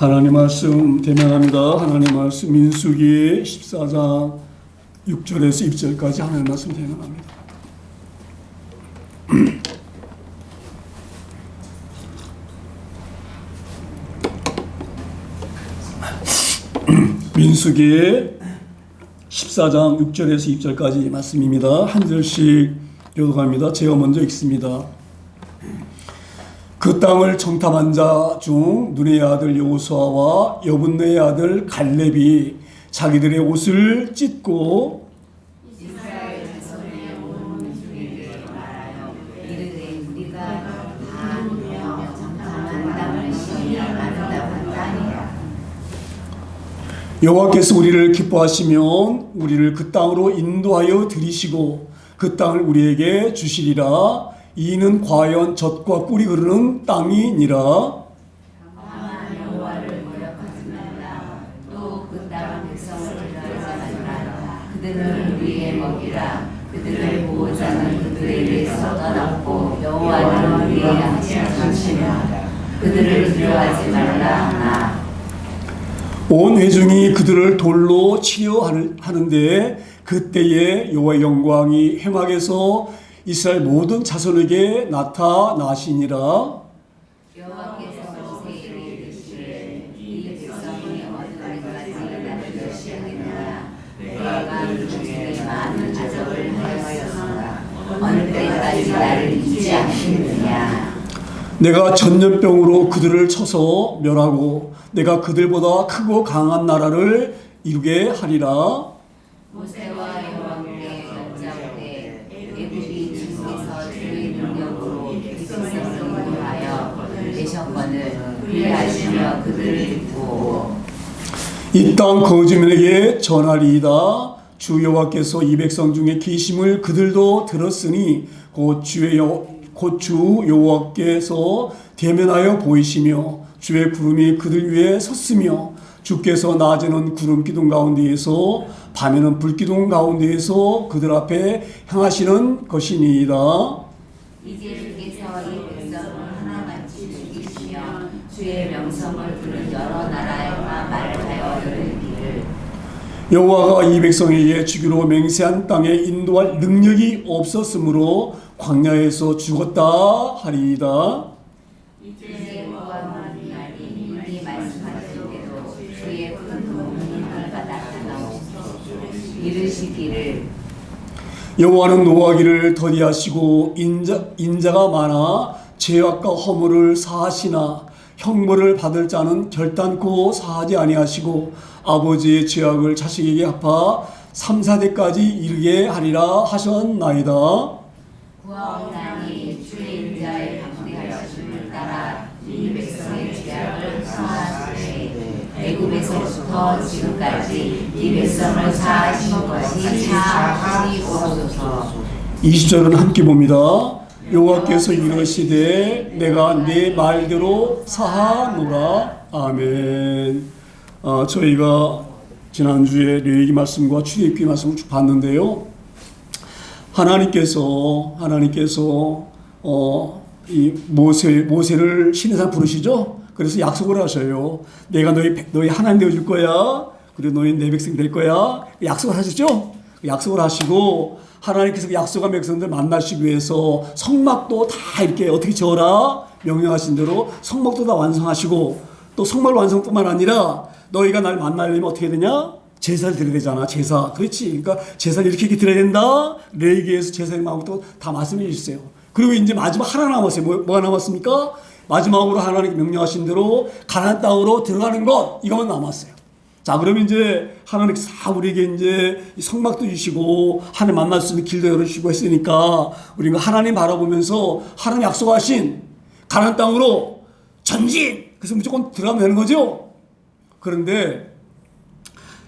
하나님 말씀 대면합니다. 하나님 말씀 민수기 14장 6절에서 20절까지 하나님 말씀 대면합니다. 민수기 14장 6절에서 20절까지 말씀입니다. 한 절씩 교독합니다. 제가 먼저 읽습니다. 그 땅을 정탐한 자 중 눈의 아들 여호수아와 여분네의 아들 갈렙이 자기들의 옷을 찢고 이스라엘 자손의 온 중에게 말하여 이르되 우리가 다 누려 정탐한 땅을 심히 아름다운 땅이라. 여호와께서 우리를 기뻐하시면 우리를 그 땅으로 인도하여 들이시고 그 땅을 우리에게 주시리라. 이는 과연 젖과 꿀이 흐르는 땅이니라. 다만 여호와를 모욕하지 말라. 또 그 땅 백성을 대하지 말라. 그들은 우리의 먹이라. 그들의 보호자는 그들에 대해서 떠났고 여호와는 우리의 양치하시니라. 그들을 두려워하지 말라 하나. 온 회중이 그들을 돌로 치려 하는데 그때에 여호와의 영광이 회막에서 이스라엘 모든 자손에게 나타나시니라. 여호와께서 모세에게 이르시되 이 백성이 어디까지 나를 멸시하겠느냐. 내가 이 중에 많은 아적을 하였으나 어느 때까지 나를 잊지 않겠느냐. 내가 전염병으로 그들을 쳐서 멸하고 내가 그들보다 크고 강한 나라를 이루게 하리라. 모세와 여호와께 여짜오되 애굽이 중에서 주의 능력으로 이 백성을 인도하여 내셨거늘 그리하시며 그들을 듣고 이 땅 거주민에게 전하리이다. 주 여호와께서 이 백성 중에 계심을 그들도 들었으니 곧 주 여호와께서 대면하여 보이시며 주의 구름이 그들 위에 섰으며 주께서 낮에는 구름 기둥 가운데에서 밤에는 불 기둥 가운데에서 그들 앞에 향하시는 것이니이다. 이제 주께서 이 백성을 하나같이 죽이시며 주의 명성을 부른 여러 나라에만 말하여 이르기를 여호와가 이 백성에게 주기로 맹세한 땅에 인도할 능력이 없었으므로 광야에서 죽었다 하리이다. 이제 여호와는 이미 말씀하신 대로 주의 큰 공의가 나타나옵소서. 이르시기를 여호와는 노하기를 더디하시고 인자가 많아 죄악과 허물을 사하시나 형벌을 받을 자는 결단코 사하지 아니하시고 아버지의 죄악을 자식에게 갚아 3, 4대까지 이르게 하리라 하셨나이다. 구하옵나니 주의 인자의 강대하심을 따라 이 백성의 죄악을 사하시되 애굽에서부터 지금까지 이 백성을 사하신 것이 사하시옵소서. 20절은 함께 봅니다. 여호와께서 이르시되 내가 내 말대로 사하노라. 아멘. 저희가 지난주에 레위기 말씀과 출애굽기 말씀을 쭉 봤는데요. 하나님께서 이 모세를 신의 산 부르시죠. 그래서 약속을 하셔요. 내가 너희 하나님 되어 줄 거야. 그리고 너희 내 백성 될 거야. 약속을 하셨죠. 약속을 하시고 하나님께서 약속한 백성들 만나시기 위해서 성막도 다 이렇게 어떻게 지어라 명령하신 대로 성막도 다 완성하시고 또 성막 완성뿐만 아니라 너희가 날 만나려면 어떻게 되냐? 제사를 드려야 되잖아. 제사. 그렇지. 그러니까 제사를 이렇게 드려야 된다. 레위기에서 제사의 마음부터 다 말씀해 주셨어요. 그리고 이제 마지막 하나 남았어요. 뭐가 남았습니까? 마지막으로 하나님께 명령하신 대로 가나안 땅으로 들어가는 것 이것만 남았어요. 자, 그러면 이제 하나님께서 다 우리에게 이제 성막도 주시고 하나님 만날 수 있는 길도 열어주시고 했으니까 우리가 하나님 바라보면서 하나님 약속하신 가나안 땅으로 전진. 그래서 무조건 들어가면 되는 거죠. 그런데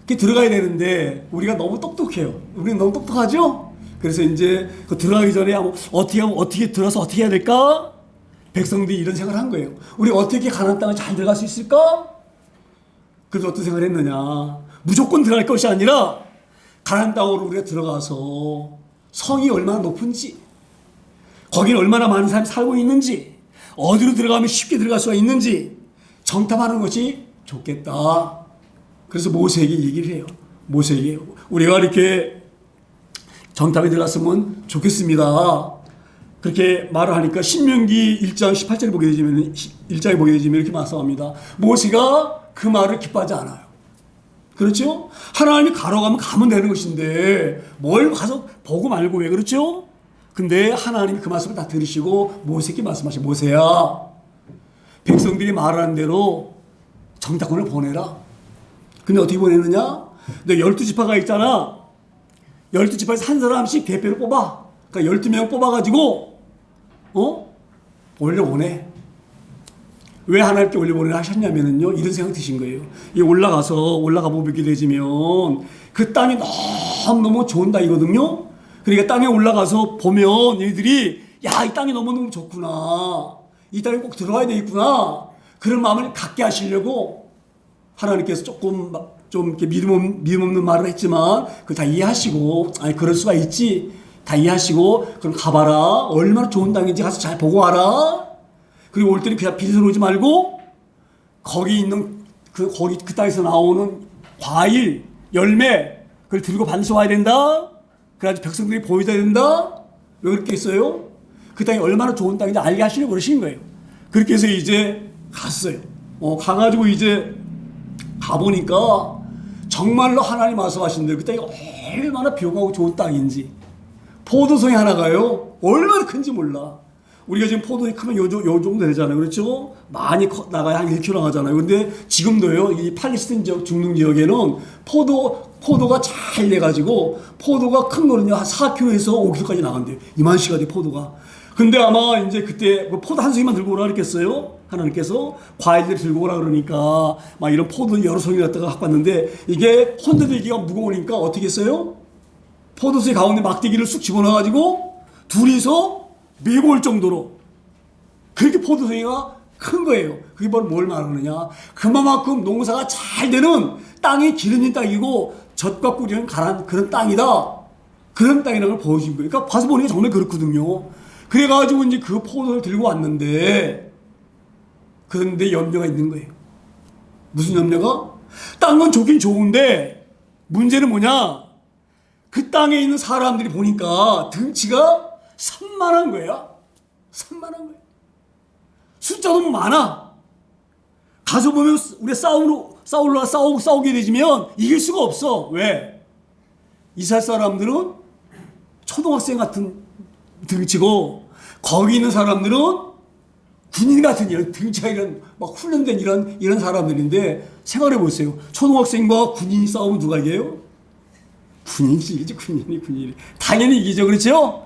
이렇게 들어가야 되는데 우리가 너무 똑똑해요. 우리는 너무 똑똑하죠. 그래서 이제 그 들어가기 전에 어떻게 들어서 어떻게 해야 될까? 백성들이 이런 생각을 한 거예요. 우리 어떻게 가나안 땅을 잘 들어갈 수 있을까? 그래서 어떤 생각을 했느냐? 무조건 들어갈 것이 아니라 가나안 땅으로 우리가 들어가서 성이 얼마나 높은지, 거기는 얼마나 많은 사람이 살고 있는지, 어디로 들어가면 쉽게 들어갈 수가 있는지 정탐하는 것이 좋겠다. 그래서 모세에게 얘기를 해요. 모세에게 우리가 이렇게 정탐에 들어갔으면 좋겠습니다. 그렇게 말을 하니까 신명기 1장 18절에 보게 되면 1장에 보게 되면 이렇게 말씀합니다. 모세가 그 말을 기뻐하지 않아요. 그렇죠? 하나님이 가라고 하면 가면 되는 것인데 뭘 가서 보고 말고 왜 그렇죠? 근데 하나님이 그 말씀을 다 들으시고 모세에게 말씀하시고 모세야 백성들이 말하는 대로 정탐꾼을 보내라. 근데 어떻게 보내느냐? 너 12지파가 있잖아. 12지파에서 한 사람씩 대표를 뽑아. 그러니까 12명 뽑아가지고 올려보내. 왜 하나님께 올려보내라 하셨냐면요. 이런 생각 드신 거예요. 이 올라가 보게 되지면 그 땅이 너무너무 좋은 땅이거든요. 그러니까 땅에 올라가서 보면 얘들이 야, 이 땅이 너무너무 좋구나. 이 땅에 꼭 들어와야 되겠구나. 그런 마음을 갖게 하시려고 하나님께서 좀 이렇게 믿음 없는 말을 했지만 그걸 다 이해하시고 아니 그럴 수가 있지. 다 이해하시고 그럼 가봐라. 얼마나 좋은 땅인지 가서 잘 보고 와라. 그리고 올 때는 그냥 빚을 오지 말고 거기 있는 그 땅에서 나오는 과일, 열매 그걸 들고 반드시 와야 된다. 그래가지고 백성들이 보여줘야 된다. 왜 그렇게 했어요? 그 땅이 얼마나 좋은 땅인지 알게 하시려고 그러신 거예요. 그렇게 해서 이제 갔어요. 가가지고 이제 가보니까 정말로 하나님 말씀하신 대로 그 땅이 얼마나 비옥하고 좋은 땅인지 포도송이 하나가요 얼마나 큰지 몰라. 우리가 지금 포도송이 크면 요 정도 되잖아요. 그렇죠? 많이 나가야 한 1kg 나가잖아요. 근데 지금도요 이 팔레스타인 지역 중동 지역에는 포도가 잘 돼가지고 포도가 큰 거는요 한 4kg에서 5kg까지 나간대요. 이만시가 돼 포도가. 근데 아마 이제 그때 포도 한 송이만 들고 오라 그랬겠어요. 하나님께서 과일들 들고 오라 그러니까 막 이런 포도 여러 송이 갖다가 갖고 왔는데 이게 혼자들기가 무거우니까 어떻게 했어요? 포도송이 가운데 막대기를 쑥 집어넣어가지고 둘이서 메볼 정도로 그렇게 포도송이가 큰 거예요. 그게 뭘 말하느냐? 그만큼 농사가 잘 되는 땅이 기름진 땅이고 젖과 꿀이 가란 그런 땅이다. 그런 땅이라는 걸 보여준 거예요. 그러니까 봐서 보니까 정말 그렇거든요. 그래가지고 이제 그 포도를 들고 왔는데 그런데 염려가 있는 거예요. 무슨 염려가? 땅은 좋긴 좋은데 문제는 뭐냐? 그 땅에 있는 사람들이 보니까 등치가 산만한 거야. 산만한 거야. 숫자도 너무 많아. 가서 보면 우리 싸우게 되지면 이길 수가 없어. 왜? 이스라엘 사람들은 초등학생 같은 등치고 거기 있는 사람들은 군인 같은 이런 등치가 이런 막 훈련된 이런 사람들인데 생각해 보세요. 초등학생과 군인이 싸우면 누가 이겨요? 군인이 이기죠. 군인이. 당연히 이기죠. 그렇죠?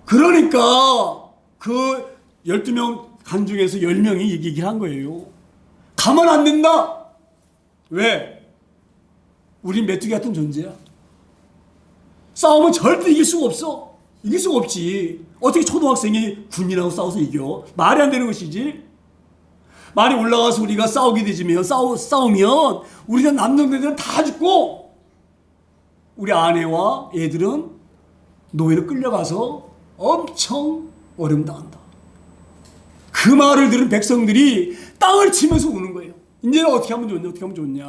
그러니까 그 12명 간 중에서 10명이 이기긴 한 거예요. 가만 안 된다. 왜? 우린 메뚜기 같은 존재야. 싸우면 절대 이길 수가 없어. 이길 수가 없지. 어떻게 초등학생이 군인하고 싸워서 이겨? 말이 안 되는 것이지. 말이 올라가서 우리가 싸우게 되지면 싸우면 우리는 남동생들은 다 죽고 우리 아내와 애들은 노예로 끌려가서 엄청 어려움당한다. 그 말을 들은 백성들이 땅을 치면서 우는 거예요. 이제는 어떻게 하면 좋냐? 어떻게 하면 좋냐?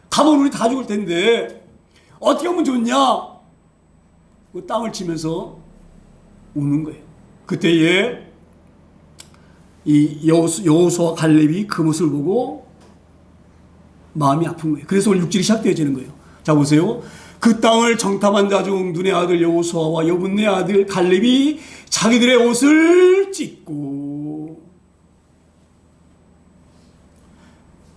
가면 우리 다 죽을 텐데 어떻게 하면 좋냐? 그 땅을 치면서 우는 거예요. 그때에 이 여호수아와 갈렙이 그 모습을 보고 마음이 아픈 거예요. 그래서 오늘 6절이 시작되어지는 거예요. 자 보세요. 그 땅을 정탐한 자 중 눈의 아들 여호수아와 여분의 아들 갈렙이 자기들의 옷을 찢고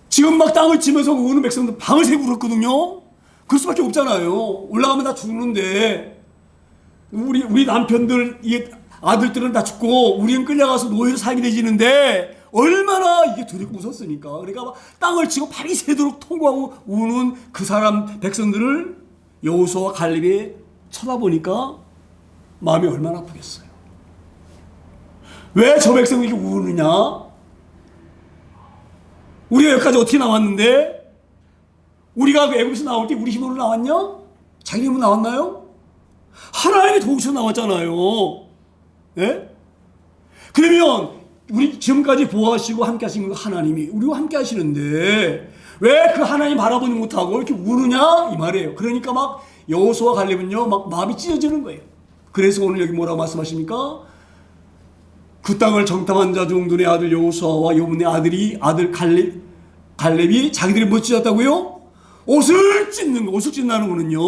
지금 막 땅을 치면서 우는 백성들 밤을 새고 울었거든요. 그럴 수밖에 없잖아요. 올라가면 다 죽는데 우리 남편들 아들들은 다 죽고 우리는 끌려가서 노예로 살게 되지는데 얼마나 이게 두렵고 무섭습니까? 그러니까 막 땅을 치고 발이 새도록 통과하고 우는 그 사람 백성들을 여호수아와 갈렙이 쳐다보니까 마음이 얼마나 아프겠어요. 왜 저 백성이 이렇게 우느냐? 우리가 여기까지 어떻게 나왔는데 우리가 그 애굽에서 나올 때 우리 힘으로 나왔냐? 자기 힘으로 나왔나요? 하나님이 도우셔서 나왔잖아요. 예? 그러면 우리 지금까지 보호하시고 함께 하신 그 하나님이 우리와 함께 하시는데 왜 그 하나님 바라보지 못하고 이렇게 우느냐 이 말이에요. 그러니까 막 여호수아 갈렙은요 막 마음이 찢어지는 거예요. 그래서 오늘 여기 뭐라고 말씀하십니까? 그 땅을 정탐한 자 중 눈의 아들 여호수아와 요분의 아들 갈렙이 자기들이 뭐 찢었다고요? 옷을 찢는 거. 옷을 찢는다는 거는요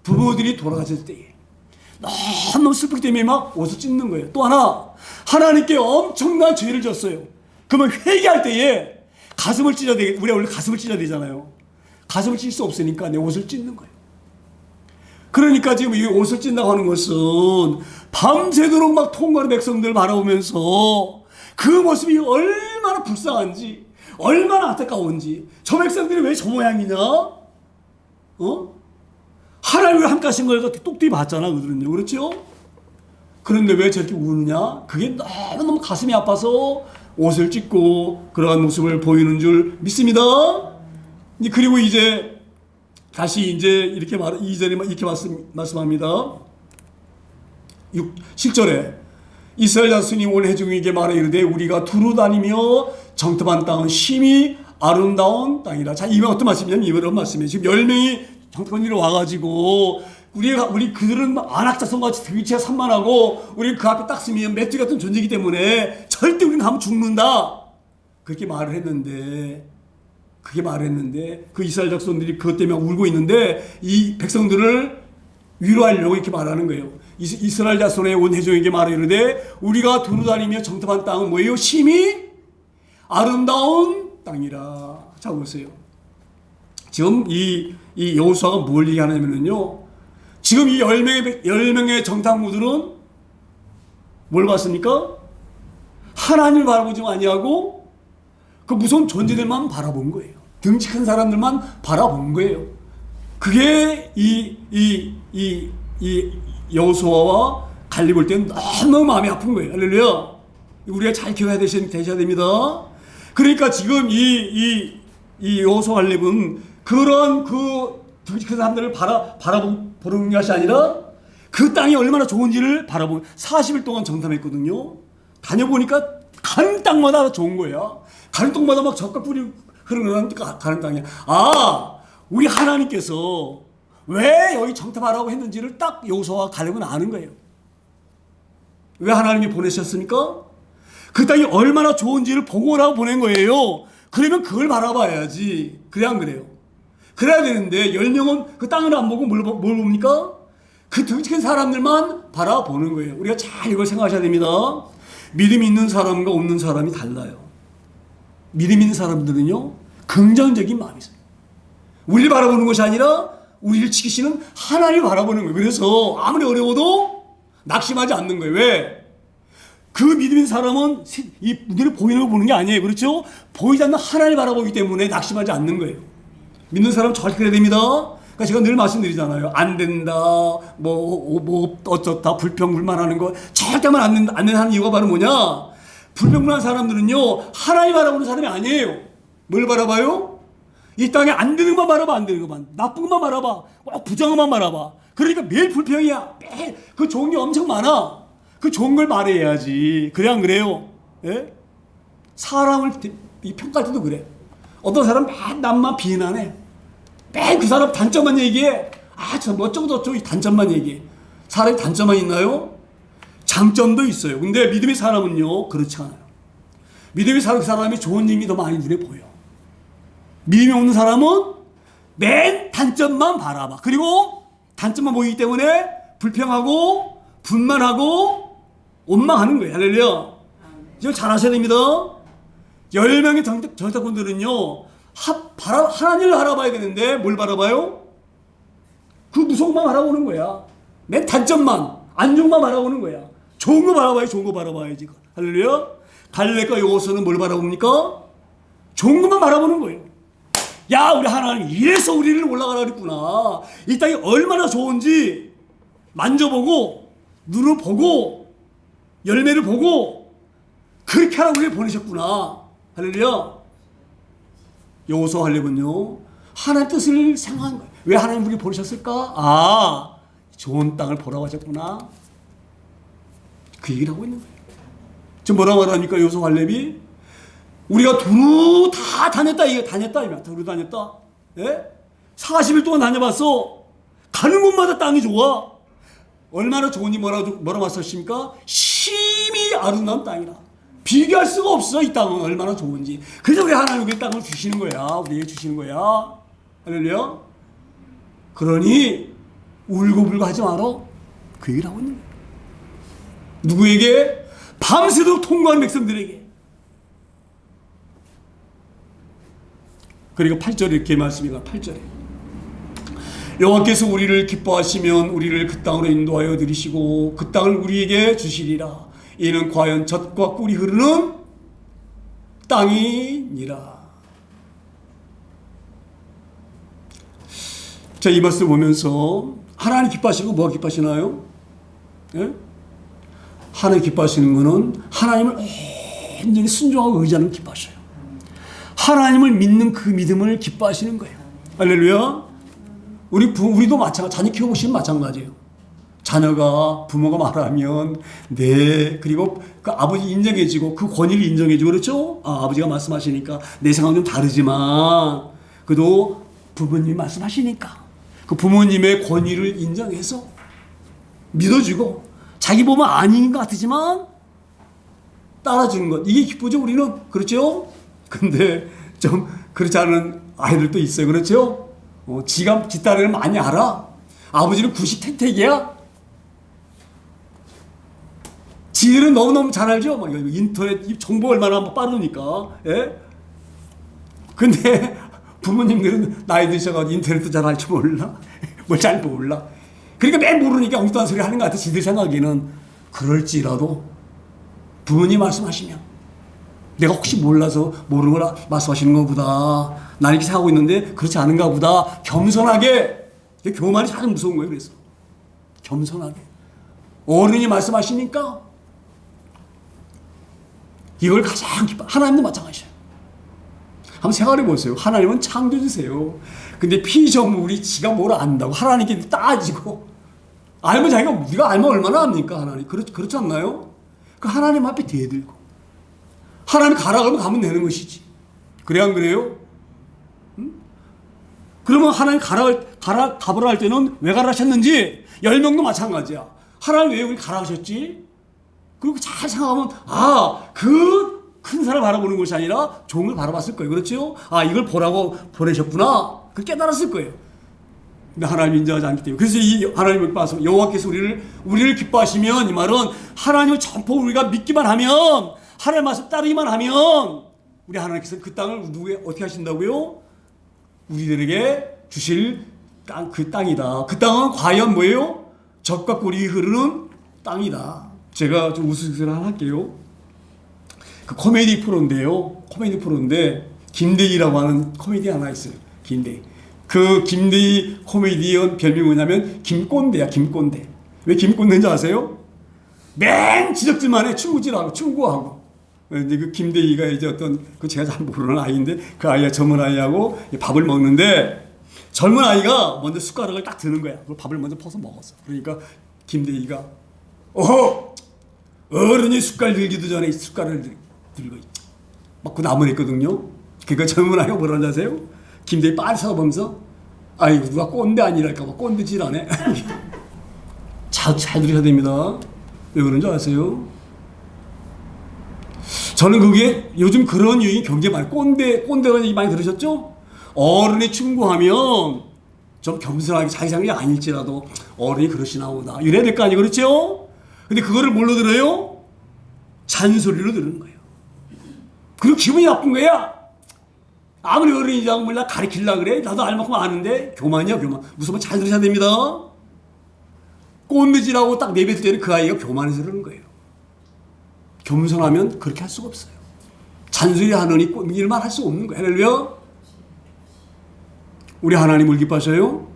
부모들이 돌아가실 때에 너무 슬프기 때문에 막 옷을 찢는 거예요. 또 하나 하나님께 엄청난 죄를 졌어요. 그러면 회개할 때에 가슴을 찢어야 되겠. 우리가 원래 가슴을 찢어야 되잖아요. 가슴을 찢을 수 없으니까 내 옷을 찢는 거예요. 그러니까 지금 이 옷을 찢는다고 하는 것은 밤새도록 막 통과하는 백성들 바라보면서 그 모습이 얼마나 불쌍한지 얼마나 안타까운지 저 백성들이 왜 저 모양이냐? 하나님이 함께 하신 걸 똑똑히 봤잖아 그들은요. 그렇죠? 그런데 왜 저렇게 우느냐? 그게 너무너무 가슴이 아파서 옷을 찢고 그러한 모습을 보이는 줄 믿습니다. 그리고 이제 다시 이제 이렇게 2절에 이렇게 말씀합니다. 7절에 이스라엘 자손이 온 회중에게 말하 이르되 우리가 두루 다니며 정탐한 땅은 심히 아름다운 땅이라. 자, 이게 어떤 말씀이냐면 이런 말씀이에요. 지금 10명이 정탐꾼들이 와가지고 우리 그들은 안악자손같이 위치가 산만하고 우리 그 앞에 딱 쓰면 맷집 같은 존재이기 때문에 절대 우리는 가면 죽는다. 그렇게 말을 했는데 그 이스라엘 자손들이 그것 때문에 울고 있는데 이 백성들을 위로하려고 이렇게 말하는 거예요. 이스라엘 자손의 온 회중에게 말하 이르되 우리가 두루 다니며 정탐한 땅은 뭐예요? 심히 아름다운 땅이라. 자 보세요. 지금 이 여호수아가 뭘 얘기하냐면요. 지금 이 10명의 정탐구들은 뭘 봤습니까? 하나님을 바라보지 아니하고 그 무서운 존재들만 바라본 거예요. 등치 큰 사람들만 바라본 거예요. 그게 이 여호수아와 갈렙 볼 때는 너무 마음이 아픈 거예요. 할렐루야. 우리가 잘 기억해야 되셔야 됩니다. 그러니까 지금 이 여호수아 갈렙은 그런 그 등치 큰 사람들을 바라보는 것이 아니라 그 땅이 얼마나 좋은지를 바라보고 40일 동안 정탐했거든요. 다녀보니까 가는 땅마다 좋은 거야. 가는 땅마다 막 젖과 꿀이 흐르는 가는 땅이야. 아, 우리 하나님께서 왜 여기 정탐하라고 했는지를 딱 여호수아와 갈렙은 아는 거예요. 왜 하나님이 보내셨습니까? 그 땅이 얼마나 좋은지를 보고 오라고 보낸 거예요. 그러면 그걸 바라봐야지. 그래 안 그래요? 그래야 되는데 10명은 그 땅을 안 보고 뭘 봅니까? 그 등치 큰 사람들만 바라보는 거예요. 우리가 잘 이걸 생각하셔야 됩니다. 믿음 있는 사람과 없는 사람이 달라요. 믿음 있는 사람들은요 긍정적인 마음이 있어요. 우리를 바라보는 것이 아니라 우리를 지키시는 하나님을 바라보는 거예요. 그래서 아무리 어려워도 낙심하지 않는 거예요. 왜? 그 믿음 있는 사람은 이 눈에 보이는 걸 보는 게 아니에요. 그렇죠? 보이지 않는 하나님을 바라보기 때문에 낙심하지 않는 거예요. 믿는 사람은 절대 그래야 됩니다. 그러니까 제가 늘 말씀드리잖아요. 안 된다, 뭐 어쩌다, 불평불만하는 거 절대만 안 된다는 이유가 바로 뭐냐? 불평불만한 사람들은요 하나님 바라보는 사람이 아니에요. 뭘 바라봐요? 이 땅에 안 되는 것만 바라봐. 안 되는 것만, 나쁜 것만 바라봐. 부정한 것만 바라봐. 그러니까 매일 불평이야. 매일 그 좋은 게 엄청 많아. 그 좋은 걸 말해야지. 그래 안 그래요? 예? 사람을 평가할 때도 그래. 어떤 사람 맨 남만 비난해. 매일 그 사람 단점만 얘기해. 아, 저 어쩌고 저쩌고 이 단점만 얘기해. 사람이 단점만 있나요? 장점도 있어요. 근데 믿음의 사람은요 그렇지 않아요. 믿음의 사람이 좋은 일이 더 많이 눈에 보여. 믿음이 없는 사람은 맨 단점만 바라봐. 그리고 단점만 보이기 때문에 불평하고 분만하고 원망하는 거예요. 할렐루야. 이걸 잘 하셔야 됩니다. 10명의 정탐꾼들은요 하나님을 바라봐야 되는데 뭘 바라봐요? 그 무서운 것만 바라보는 거야. 맨 단점만, 안 좋은 것만 바라보는 거야. 좋은 거 바라봐야지. 좋은 거 바라봐야지. 할렐루야. 갈렙과 여호수아는 뭘 바라봅니까? 좋은 것만 바라보는 거예요. 야, 우리 하나님 이래서 우리를 올라가라 그랬구나. 이 땅이 얼마나 좋은지 만져보고 눈을 보고 열매를 보고 그렇게 하라고 우리를 보내셨구나. 할렐루야. 여호수아 갈렙은요 하나님 뜻을 생각한 거예요. 왜 하나님 우리를 보내셨을까? 아, 좋은 땅을 보라고 하셨구나. 그 얘기를 하고 있는 거예요. 지금 뭐라 말합니까? 여호수아 갈렙이 우리가 두루 다 다녔다. 이게 다녔다. 이면 두루 다녔다. 예? 40일 동안 다녀봤어. 가는 곳마다 땅이 좋아. 얼마나 좋으니 뭐라 말씀하십니까? 심히 아름다운 땅이라. 비교할 수가 없어. 이 땅은 얼마나 좋은지. 그래서 우리 하나님께 이 땅을 주시는 거야. 우리에게 주시는 거야. 할렐루야. 그러니 울고불고 하지 마라. 그 얘기를 하고 있는 거야. 누구에게? 밤새도록 통과한 백성들에게. 그리고 8절에 이렇게 말씀이다. 8절에 여호와께서 우리를 기뻐하시면 우리를 그 땅으로 인도하여 들이시고 그 땅을 우리에게 주시리라. 이는 과연 젖과 꿀이 흐르는 땅이니라. 자, 이 말씀 보면서 하나님 기뻐하시고 뭐가 기뻐하시나요? 예? 하나님 기뻐하시는 것은 하나님을 온전히 순종하고 의지하는 기뻐하셔요. 하나님을 믿는 그 믿음을 기뻐하시는 거예요. 할렐루야. 우리도 마찬가지. 자녀 키워보시면 마찬가지예요. 자녀가 부모가 말하면 네, 그리고 그 아버지 인정해주고 그 권위를 인정해주고 그렇죠? 아버지가 말씀하시니까 내 생각은 좀 다르지만 그래도 부모님이 말씀하시니까 그 부모님의 권위를 인정해서 믿어주고 자기 보면 아닌 것 같지만 따라주는 것, 이게 기쁘죠. 우리는. 그렇죠? 근데 좀 그렇지 않은 아이들도 있어요. 그렇죠? 지가 지 딸을 많이 알아. 아버지는 90택택이야. 지들은 너무너무 잘 알죠? 인터넷 정보 얼마나 빠르니까. 예? 근데 부모님들은 나이 드셔가지고 인터넷도 잘 알 줄 몰라. 뭘 잘 몰라. 그러니까 맨 모르니까 엉뚱한 소리 하는 것 같아. 지들 생각에는. 그럴지라도 부모님 말씀하시면 내가 혹시 몰라서 모르는 걸 말씀하시는 것보다 나는 이렇게 생각하고 있는데 그렇지 않은가 보다 겸손하게. 교만이 가장 무서운 거예요. 그래서 겸손하게 어른이 말씀하시니까 이걸 가장 기뻐. 하나님도 마찬가지예요. 한번 생각해 보세요. 하나님은 창조주세요. 근데 피조물이 지가 뭘 안다고 하나님께 따지고 알면 자기가 우리가 알면 얼마나 압니까? 하나님 그렇지 않나요? 그 하나님 앞에 대들고 하나님 가라 그러면 가면 되는 것이지. 그래 안 그래요? 응? 그러면 하나님 가보라 할 때는 왜 가라 하셨는지 10명도 마찬가지야. 하나님 왜 우리 가라 하셨지? 그리고 잘 생각하면 그 큰 사람 바라보는 것이 아니라 종을 바라봤을 거예요. 그렇죠? 이걸 보라고 보내셨구나. 그 깨달았을 거예요. 근데 하나님 인정하지 않기 때문에. 그래서 이 하나님을 봐서 여호와께서 우리를 기뻐하시면 이 말은 하나님을 전부 우리가 믿기만 하면 하나님 말씀 따르기만 하면 우리 하나님께서 그 땅을 누구에 어떻게 하신다고요? 우리들에게 주실 그 땅이다. 그 땅은 과연 뭐예요? 젖과 꿀이 흐르는 땅이다. 제가 좀 우스갯소리 하나 할게요. 그 코미디 프로인데 김대희라고 하는 코미디 하나 있어요. 김대희. 그 김대희 코미디언 별명이 뭐냐면 김꼰대야. 김꼰대. 왜 김꼰대인지 아세요? 맨 지적질만 해. 충고하고. 이제 그 김대희가 이제 어떤 그 제가 잘 모르는 아이인데 그 아이가 젊은 아이하고 밥을 먹는데 젊은 아이가 먼저 숟가락을 딱 드는 거야. 그걸 밥을 먼저 퍼서 먹었어. 그러니까 김대희가 어른이 숟갈 들기도 전에 숟가락을 들고 막 그 나무랬거든요. 그러니까 젊은 아이가 뭐라는지 아세요? 김대희 빨리 쳐다보면서 아이고 누가 꼰대 아니랄까봐 꼰대질 안 해. 잘 들으셔야 됩니다. 왜 그런지 아세요? 저는 그게 요즘 그런 유행이 굉장히 많아요. 꼰대라는 얘기 많이 들으셨죠? 어른이 충고하면 좀 겸손하게 자기 생각이 아닐지라도 어른이 그러시나 보다 이래야 될 거 아니에요. 그렇죠? 근데 그거를 뭘로 들어요? 잔소리로 들은 거예요. 그리고 기분이 나쁜 거야. 아무리 어른이라고 몰라 가르치려고 그래. 나도 알 만큼 아는데 교만이야 교만. 무슨 말 잘 들으셔야 됩니다. 꼰대질하고 딱 내뱉을 때는 그 아이가 교만해서 그러는 거예요. 겸손하면 그렇게 할 수가 없어요. 잔소리 하느니 일만 할 수가 없는 거예요. 할렐루야. 우리 하나님을 기뻐하셔요?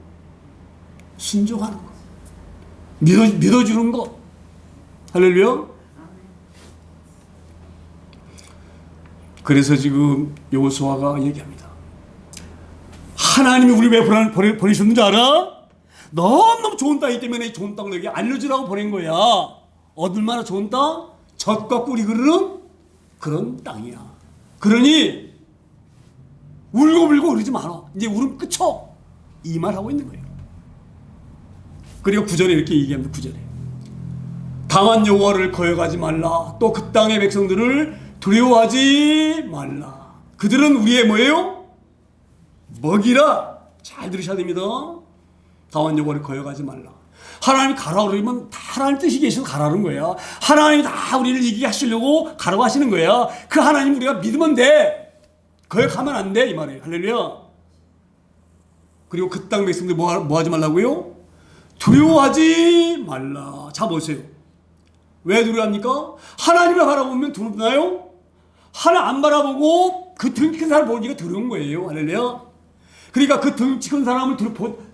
순종하는 거. 믿어주는 거. 할렐루야. 그래서 지금 여호수아가 얘기합니다. 하나님이 우리 왜 보내셨는지 알아? 너무너무 좋은 땅이기 때문에 좋은 땅을 여기 알려주라고 보낸 거야. 얻을 만한 좋은 땅? 젖과 꿀이 흐르는 그런 땅이야. 그러니 울고불고 그러지 마라. 이제 울음 끝쳐. 이 말 하고 있는 거예요. 그리고 9절에 이렇게 얘기합니다. 9절에 다만 여호와를 거역하지 말라. 또 그 땅의 백성들을 두려워하지 말라. 그들은 우리의 뭐예요? 먹이라. 잘 들으셔야 됩니다. 다만 여호와를 거역하지 말라. 하나님이 가라 그러면 다 하나님 뜻이 계셔서 가라는 거야. 하나님이 다 우리를 이기게 하시려고 가라고 하시는 거야. 그 하나님 우리가 믿으면 돼. 거역하면 안 돼 이 말이에요. 할렐루야. 그리고 그 땅 백성들 뭐 하지 말라고요? 두려워하지 말라. 자 보세요. 왜 두려워합니까? 하나님을 바라보면 두렵나요? 하나 안 바라보고 그 덩치 큰 사람을 보니까 두려운 거예요. 할렐루야. 그러니까 그 덩치 큰 사람을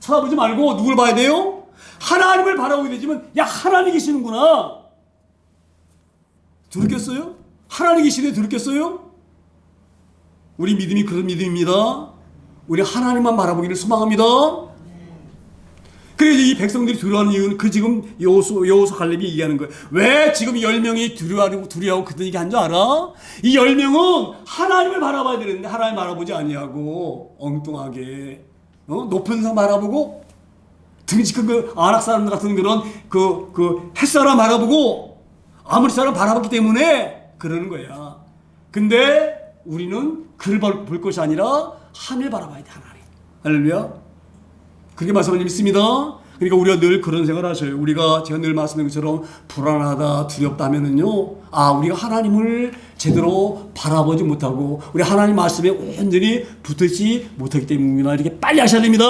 쳐다보지 말고 누굴 봐야 돼요? 하나님을 바라보게 되지만 야 하나님 계시는구나. 두렵겠어요? 하나님 계시는데 두렵겠어요? 우리 믿음이 그런 믿음입니다. 우리 하나님만 바라보기를 소망합니다. 그래서 이 백성들이 두려워하는 이유는 그 지금 여호수 갈렙이 얘기하는 거예요. 왜 지금 10명이 두려워하고 그들 얘기한 줄 알아? 이 10명은 하나님을 바라봐야 되는데 하나님 바라보지 아니하고 엉뚱하게 높은 산 바라보고 등치 큰 그 아낙 사람 같은 그런 그 햇사람 바라보고 아무리 사람 바라봤기 때문에 그러는 거야. 근데 우리는 그를 볼 것이 아니라 하늘 바라봐야 돼. 하나님. 할렐루야. 그렇게 말씀을 믿습니다. 그러니까 우리가 늘 그런 생각을 하셔요. 우리가 제가 늘 말씀드린 것처럼 불안하다, 두렵다 하면은요, 아, 우리가 하나님을 제대로 바라보지 못하고, 우리 하나님 말씀에 온전히 붙지 못하기 때문이나 이렇게 빨리 하셔야 됩니다.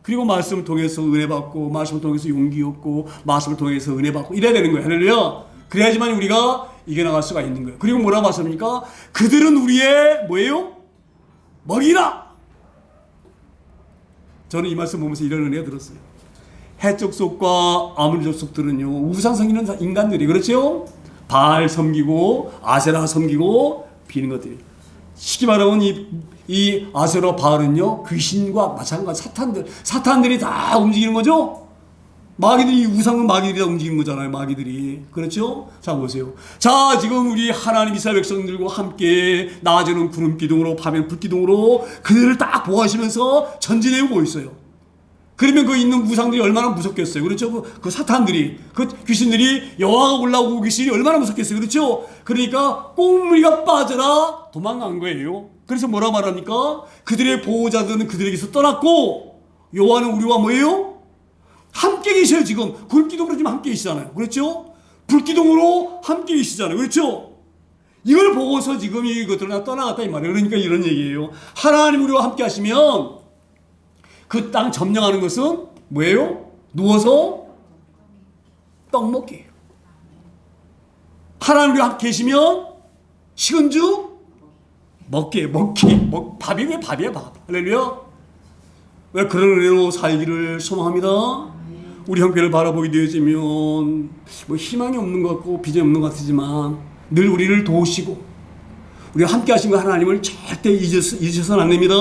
그리고 말씀을 통해서 은혜 받고, 말씀을 통해서 용기 얻고, 말씀을 통해서 은혜 받고, 이래야 되는 거예요. 할렐루야. 그래야지만 우리가 이겨나갈 수가 있는 거예요. 그리고 뭐라고 말씀합니까? 그들은 우리의 뭐예요? 먹이라! 저는 이 말씀 보면서 이런 은혜가 들었어요. 해족속과 아모리 족속들은요, 우상 섬기는 인간들이, 그렇죠? 바알 섬기고 아세라 섬기고 비는 것들이. 쉽게 말하면 이 아세라 바알은요, 귀신과 마찬가지 사탄들이 다 움직이는 거죠. 마귀들이, 우상은 마귀들이 다 움직이는 거잖아요. 마귀들이. 그렇죠? 자 보세요. 자 지금 우리 하나님 이스라엘 백성들과 함께 낮에는 구름 기둥으로 밤에는 불 기둥으로 그들을 딱 보호하시면서 전진해 오고 있어요. 그러면 그 있는 우상들이 얼마나 무섭겠어요. 그렇죠? 그 사탄들이, 그 귀신들이, 여호와가 올라오고 계시니 얼마나 무섭겠어요. 그렇죠? 그러니까 꽁무니가 빠져라 도망간 거예요. 그래서 뭐라고 말합니까? 그들의 보호자들은 그들에게서 떠났고 여호와는 우리와 뭐예요? 함께 계셔요. 지금 불기둥으로 지금 함께 계시잖아요. 그렇죠? 불기둥으로 함께 계시잖아요. 그렇죠? 이걸 보고서 지금 이것들은 떠나갔다 이 말이에요. 그러니까 이런 얘기예요. 하나님 우리와 함께 하시면 그 땅 점령하는 것은 뭐예요? 누워서 떡 먹기예요. 하나님 우리와 함께 계시면 식은죽 먹기. 밥이 왜 밥이야 밥. 할렐루야. 왜 그런 은혜로 살기를 소망합니다. 우리 형편을 바라보게 되어지면 뭐 희망이 없는 것 같고 비전이 없는 것 같지만 늘 우리를 도우시고 우리와 함께 하신 그 하나님을 절대 잊으셔서는 안 됩니다.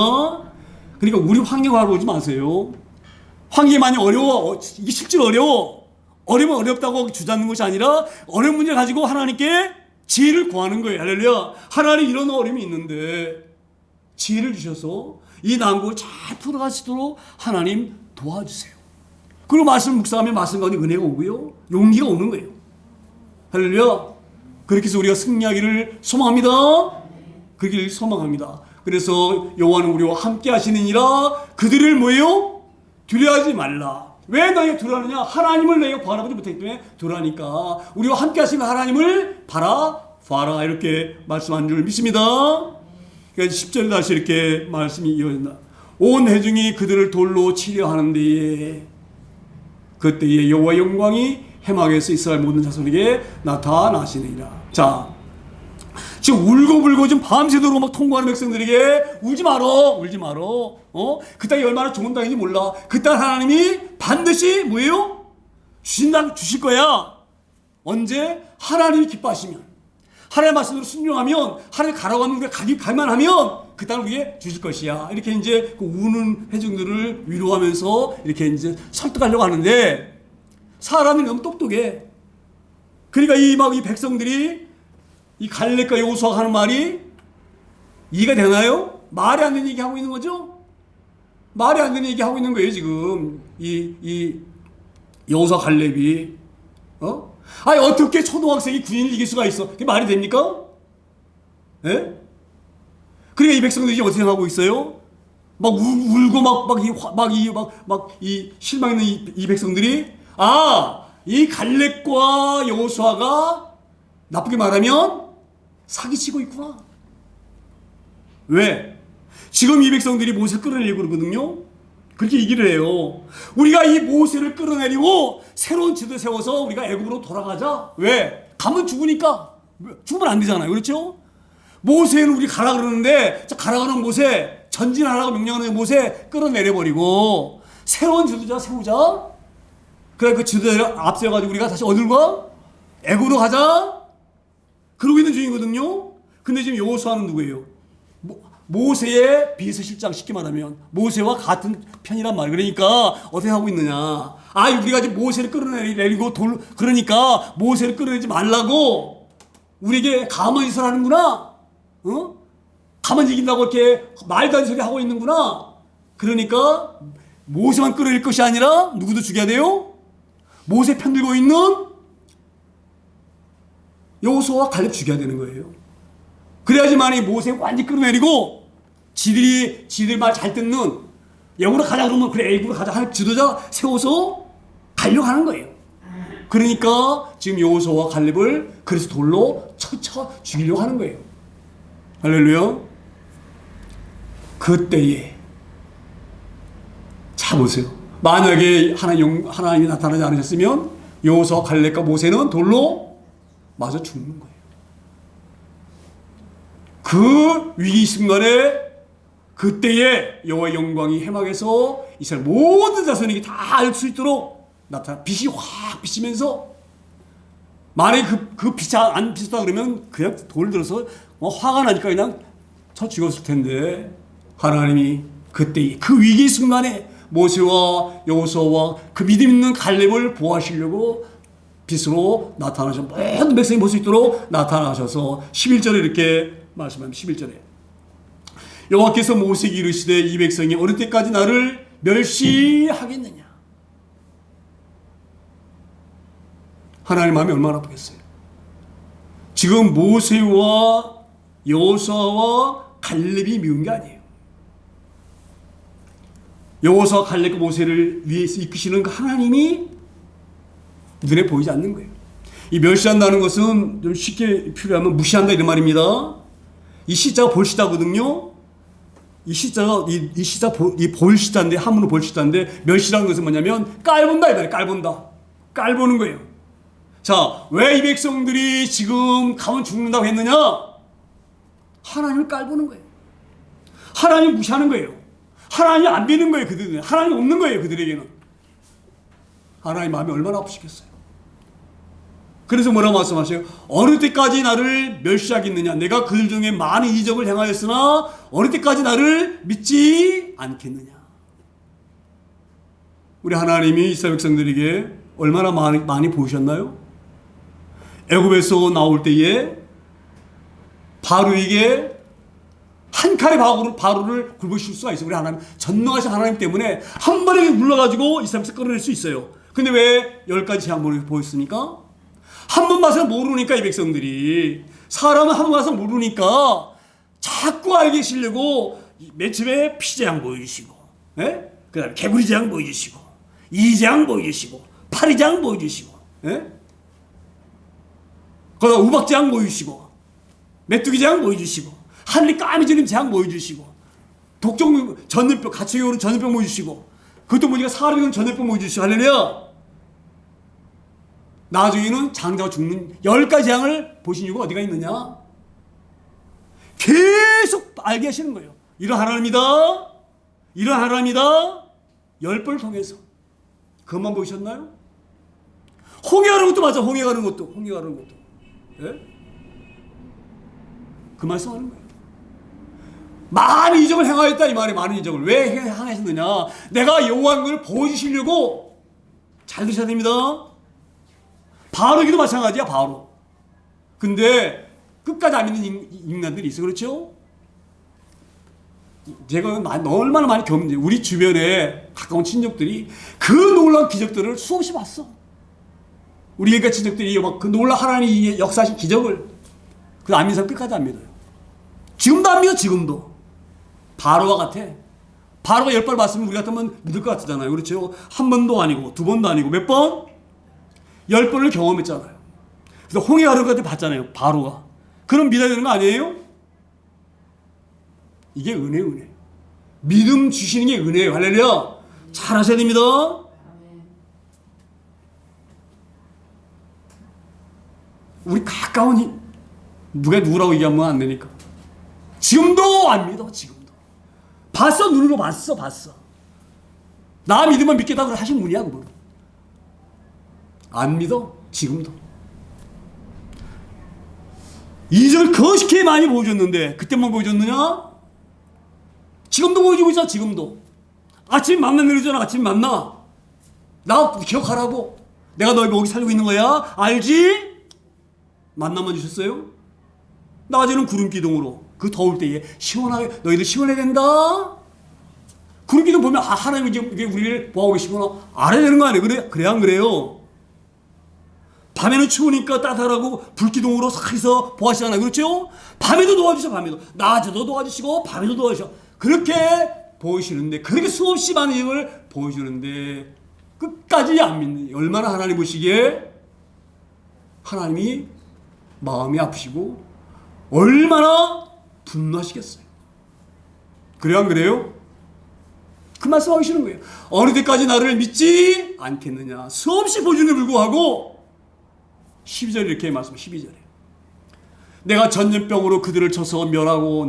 그러니까 우리 환경을 바라보지 마세요. 환경이 많이 어려워. 이게 실제로 어려워. 어려우면 어렵다고 주저앉는 것이 아니라 어려운 문제를 가지고 하나님께 지혜를 구하는 거예요. 할렐루야. 하나님 이런 어려움이 있는데 지혜를 주셔서 이 난국을 잘 풀어가시도록 하나님 도와주세요. 그리고 말씀 묵상하면 말씀 가운데 은혜가 오고요. 용기가 오는 거예요. 할렐루야. 그렇게 해서 우리가 승리하기를 소망합니다. 그렇게 소망합니다. 그래서 여호와는 우리와 함께 하시느니라 그들을 뭐예요? 두려워하지 말라. 왜 너희가 두려워하느냐? 하나님을 너희가 바라보지 못했기 때문에 두려워하니까 우리와 함께 하시는 하나님을 바라봐라. 이렇게 말씀한 줄 믿습니다. 10절에 다시 이렇게 말씀이 이어진다. 온 회중이 그들을 돌로 치려 하는데 그때에 여호와의 영광이 해막에서 이스라엘 모든 자손에게 나타나시느니라. 자, 지금 울고불고 지금 밤새도록 막 통곡하는 백성들에게 울지 말어. 그 땅이 얼마나 좋은 땅인지 몰라. 그 땅 하나님이 반드시 뭐예요? 주실 거야. 언제? 하나님이 기뻐하시면, 하나님의 말씀으로 순종하면, 하나님 가라고 하면 우리가 가기만 하면 그 땅을 우리에게 주실 것이야. 이렇게 이제 그 우는 회중들을 위로하면서 이렇게 이제 설득하려고 하는데 사람이 너무 똑똑해. 그러니까 이 백성들이 이 갈렙과 여호수아가 하는 말이 이해가 되나요? 말이 안 되는 얘기 하고 있는 거죠? 말이 안 되는 얘기 하고 있는 거예요, 지금. 이 여호수아 갈렙이. 아니, 어떻게 초등학생이 군인을 이길 수가 있어? 그게 말이 됩니까? 예? 그러니까 이 백성들이 이제 어떻게 생각하고 있어요? 막 울고 이 실망 있는 이 백성들이, 이 갈렙과 여호수아가 나쁘게 말하면 사기치고 있구나. 왜? 지금 이 백성들이 모세를 끌어내려고 그러거든요. 그렇게 얘기를 해요. 우리가 이 모세를 끌어내리고 새로운 지도 세워서 우리가 애굽으로 돌아가자. 왜? 가면 죽으니까. 죽으면 안 되잖아요. 그렇죠? 모세는 우리 가라 그러는데, 가라가는 모세, 전진하라고 명령하는 모세 끌어내려버리고 새로운 지도자 세우자. 그래, 그 지도자를 앞세워가지고 우리가 다시 어딜 가? 애굽으로 가자. 그러고 있는 중이거든요. 근데 지금 여호수아는 누구예요? 모세의 비서실장, 쉽게 말하면 모세와 같은 편이란 말이에요. 그러니까 어떻게 하고 있느냐? 우리가 지금 모세를 끌어내리고 그러니까 모세를 끌어내지 말라고 우리에게 가만히 있으라는구나. 가만히 이긴다고 이렇게 말도 안 되는 소리 하고 있는구나. 그러니까 모세만 끌어낼 것이 아니라 누구도 죽여야 돼요? 모세 편 들고 있는 여호수아와 갈렙 죽여야 되는 거예요. 그래야지만이 모세 완전히 끌어내리고 지들이 말 잘 듣는 애굽으로 가자 그러면 그래 애굽으로 가자 할 지도자 세워서 가려고 하는 거예요. 그러니까 지금 여호수아와 갈렙을 그래서 돌로 쳐쳐 죽이려고 하는 거예요. 할렐루야. 그때에 자 보세요. 만약에 하나님이 나타나지 않으셨으면 여호수아 갈렙과 모세는 돌로 맞아 죽는 거예요. 그 위기 순간에 그때에 여호와의 영광이 해막에서 이스라엘 모든 자손에게 다 알 수 있도록 나타나 빛이 확 비치면서 만약에 그 빛이 안 비쳤다 그러면 그냥 돌 들어서 화가 나니까 그냥 쳐 죽었을 텐데 하나님이 그때 그 위기 순간에 모세와 여호수아와 그 믿음 있는 갈렙을 보호하시려고 빛으로 나타나셔서 모든 백성이 볼 수 있도록 나타나셔서 11절에 이렇게 말씀합니다. 11절에 여호와께서 모세에게 이르시되 이 백성이 어느 때까지 나를 멸시하겠느냐. 하나님 마음이 얼마나 아프겠어요. 지금 모세와 여호수아와 갈렙이 미운 게 아니에요. 여호수아 갈렙과 모세를 위해서 이끄시는 그 하나님이 눈에 보이지 않는 거예요. 이 멸시한다는 것은 좀 쉽게 표현하면 무시한다 이런 말입니다. 이 시자가 볼시자거든요. 이 시자가 이 볼시자인데 한문으로 볼시자인데 멸시라는 것은 뭐냐면 깔본다 이 말이에요. 깔보는 거예요. 자, 왜 이 백성들이 지금 가면 죽는다고 했느냐? 하나님을 깔보는 거예요. 하나님 무시하는 거예요. 하나님이 안 믿는 거예요. 그들은 하나님 없는 거예요. 그들에게는 하나님 마음이 얼마나 아프시겠어요. 그래서 뭐라고 말씀하세요? 어느 때까지 나를 멸시하겠느냐? 내가 그들 중에 많은 이적을 행하였으나 어느 때까지 나를 믿지 않겠느냐? 우리 하나님이 이스라엘 백성들에게 얼마나 많이 보이셨나요? 애굽에서 나올 때에 바로에게 한 칼의 바로를 굴부실 수가 있어요. 우리 하나님 전능하신 하나님 때문에 한 번에 눌러가지고 이스라엘 백성 끌어낼 수 있어요. 근데 왜 10가지 재앙을 보였습니까? 한 번 봐서 모르니까 이 백성들이 사람은 한 번 봐서 모르니까 자꾸 알게 하시려고 맨 처음에 피재앙 보여주시고 그 다음에 개구리 재앙 보여주시고 이재앙 보여주시고 파리재앙 보여주시고 그 다음 우박재앙 보여주시고 메뚜기 재앙 보여주시고 하늘이 까매지는 재앙 보여주시고 독종 전염병 같이 오는 전염병 보여주시고 그것도 보니까 사람이 오는 전염병 보여주시고 할렐루야. 나중에는 장자가 죽는 10가지 재앙을 보신 이유가 어디가 있느냐? 계속 알게 하시는 거예요. 이런 하나님이다. 10번을 통해서. 그것만 보셨나요? 홍해 가는 것도 맞아. 홍해 가는 것도. 예? 그 말씀하는 거예요. 많은 이적을 행하였다 이 말이에요. 많은 이적을. 왜 행하셨느냐? 내가 여호와인 걸 보여주시려고 잘 드셔야 됩니다. 바로기도 마찬가지야, 바로. 근데 끝까지 안 믿는 인간들이 있어. 그렇죠? 제가 얼마나 많이 겪는지, 우리 주변에 가까운 친척들이 그 놀라운 기적들을 수없이 봤어. 우리 일가 친척들이 막 그 놀라운 하나님이 역사하신 기적을 그 안 믿는 사람 끝까지 안 믿어요. 지금도 안 믿어, 지금도. 바로와 같아. 바로가 10번 봤으면 우리 같으면 믿을 것 같잖아요. 그렇죠? 한 번도 아니고, 두 번도 아니고, 몇 번? 10번을 경험했잖아요. 그래서 홍해 가르까지 봤잖아요. 바로가. 그럼 믿어야 되는 거 아니에요? 이게 은혜예요, 은혜. 믿음 주시는 게 은혜예요. 할렐루야. 잘 하셔야 됩니다. 우리 가까운 힘. 누가 누구라고 얘기하면 안 되니까. 지금도 안 믿어, 지금도. 봤어, 눈으로 봤어. 나 믿으면 믿겠다고 하신 분이야, 그분. 안 믿어, 지금도. 이전을 거시게 많이 보여줬는데, 그때만 보여줬느냐? 지금도 보여주고 있어, 지금도. 아침 만나는 일이잖아, 아침 만나. 나 기억하라고. 내가 너희 먹이 살리고 있는 거야. 알지? 만나만 주셨어요? 낮에는 구름기둥으로. 그 더울 때에 시원하게, 너희들 시원해야 된다? 구름기둥 보면, 아, 하나님이 이게 우리를 보호하고 계시구나. 알아야 되는 거 아니에요? 그래, 안 그래요? 밤에는 추우니까 따뜻하고 불기둥으로 싹 해서 보호하시잖아요. 그렇죠? 밤에도 도와주셔, 밤에도. 낮에도 도와주시고, 밤에도 도와주셔. 그렇게 보이시는데, 그렇게 수없이 많은 힘을 보여주는데, 끝까지 안 믿는, 얼마나 하나님 보시기에 하나님이 마음이 아프시고, 얼마나 분노하시겠어요. 그래요, 안 그래요? 그 말씀 하시는 거예요. 어느 때까지 나를 믿지 않겠느냐. 수없이 보여주는 불구하고, 12절에 이렇게 말씀해, 12절에. 내가 전염병으로 그들을 쳐서 멸하고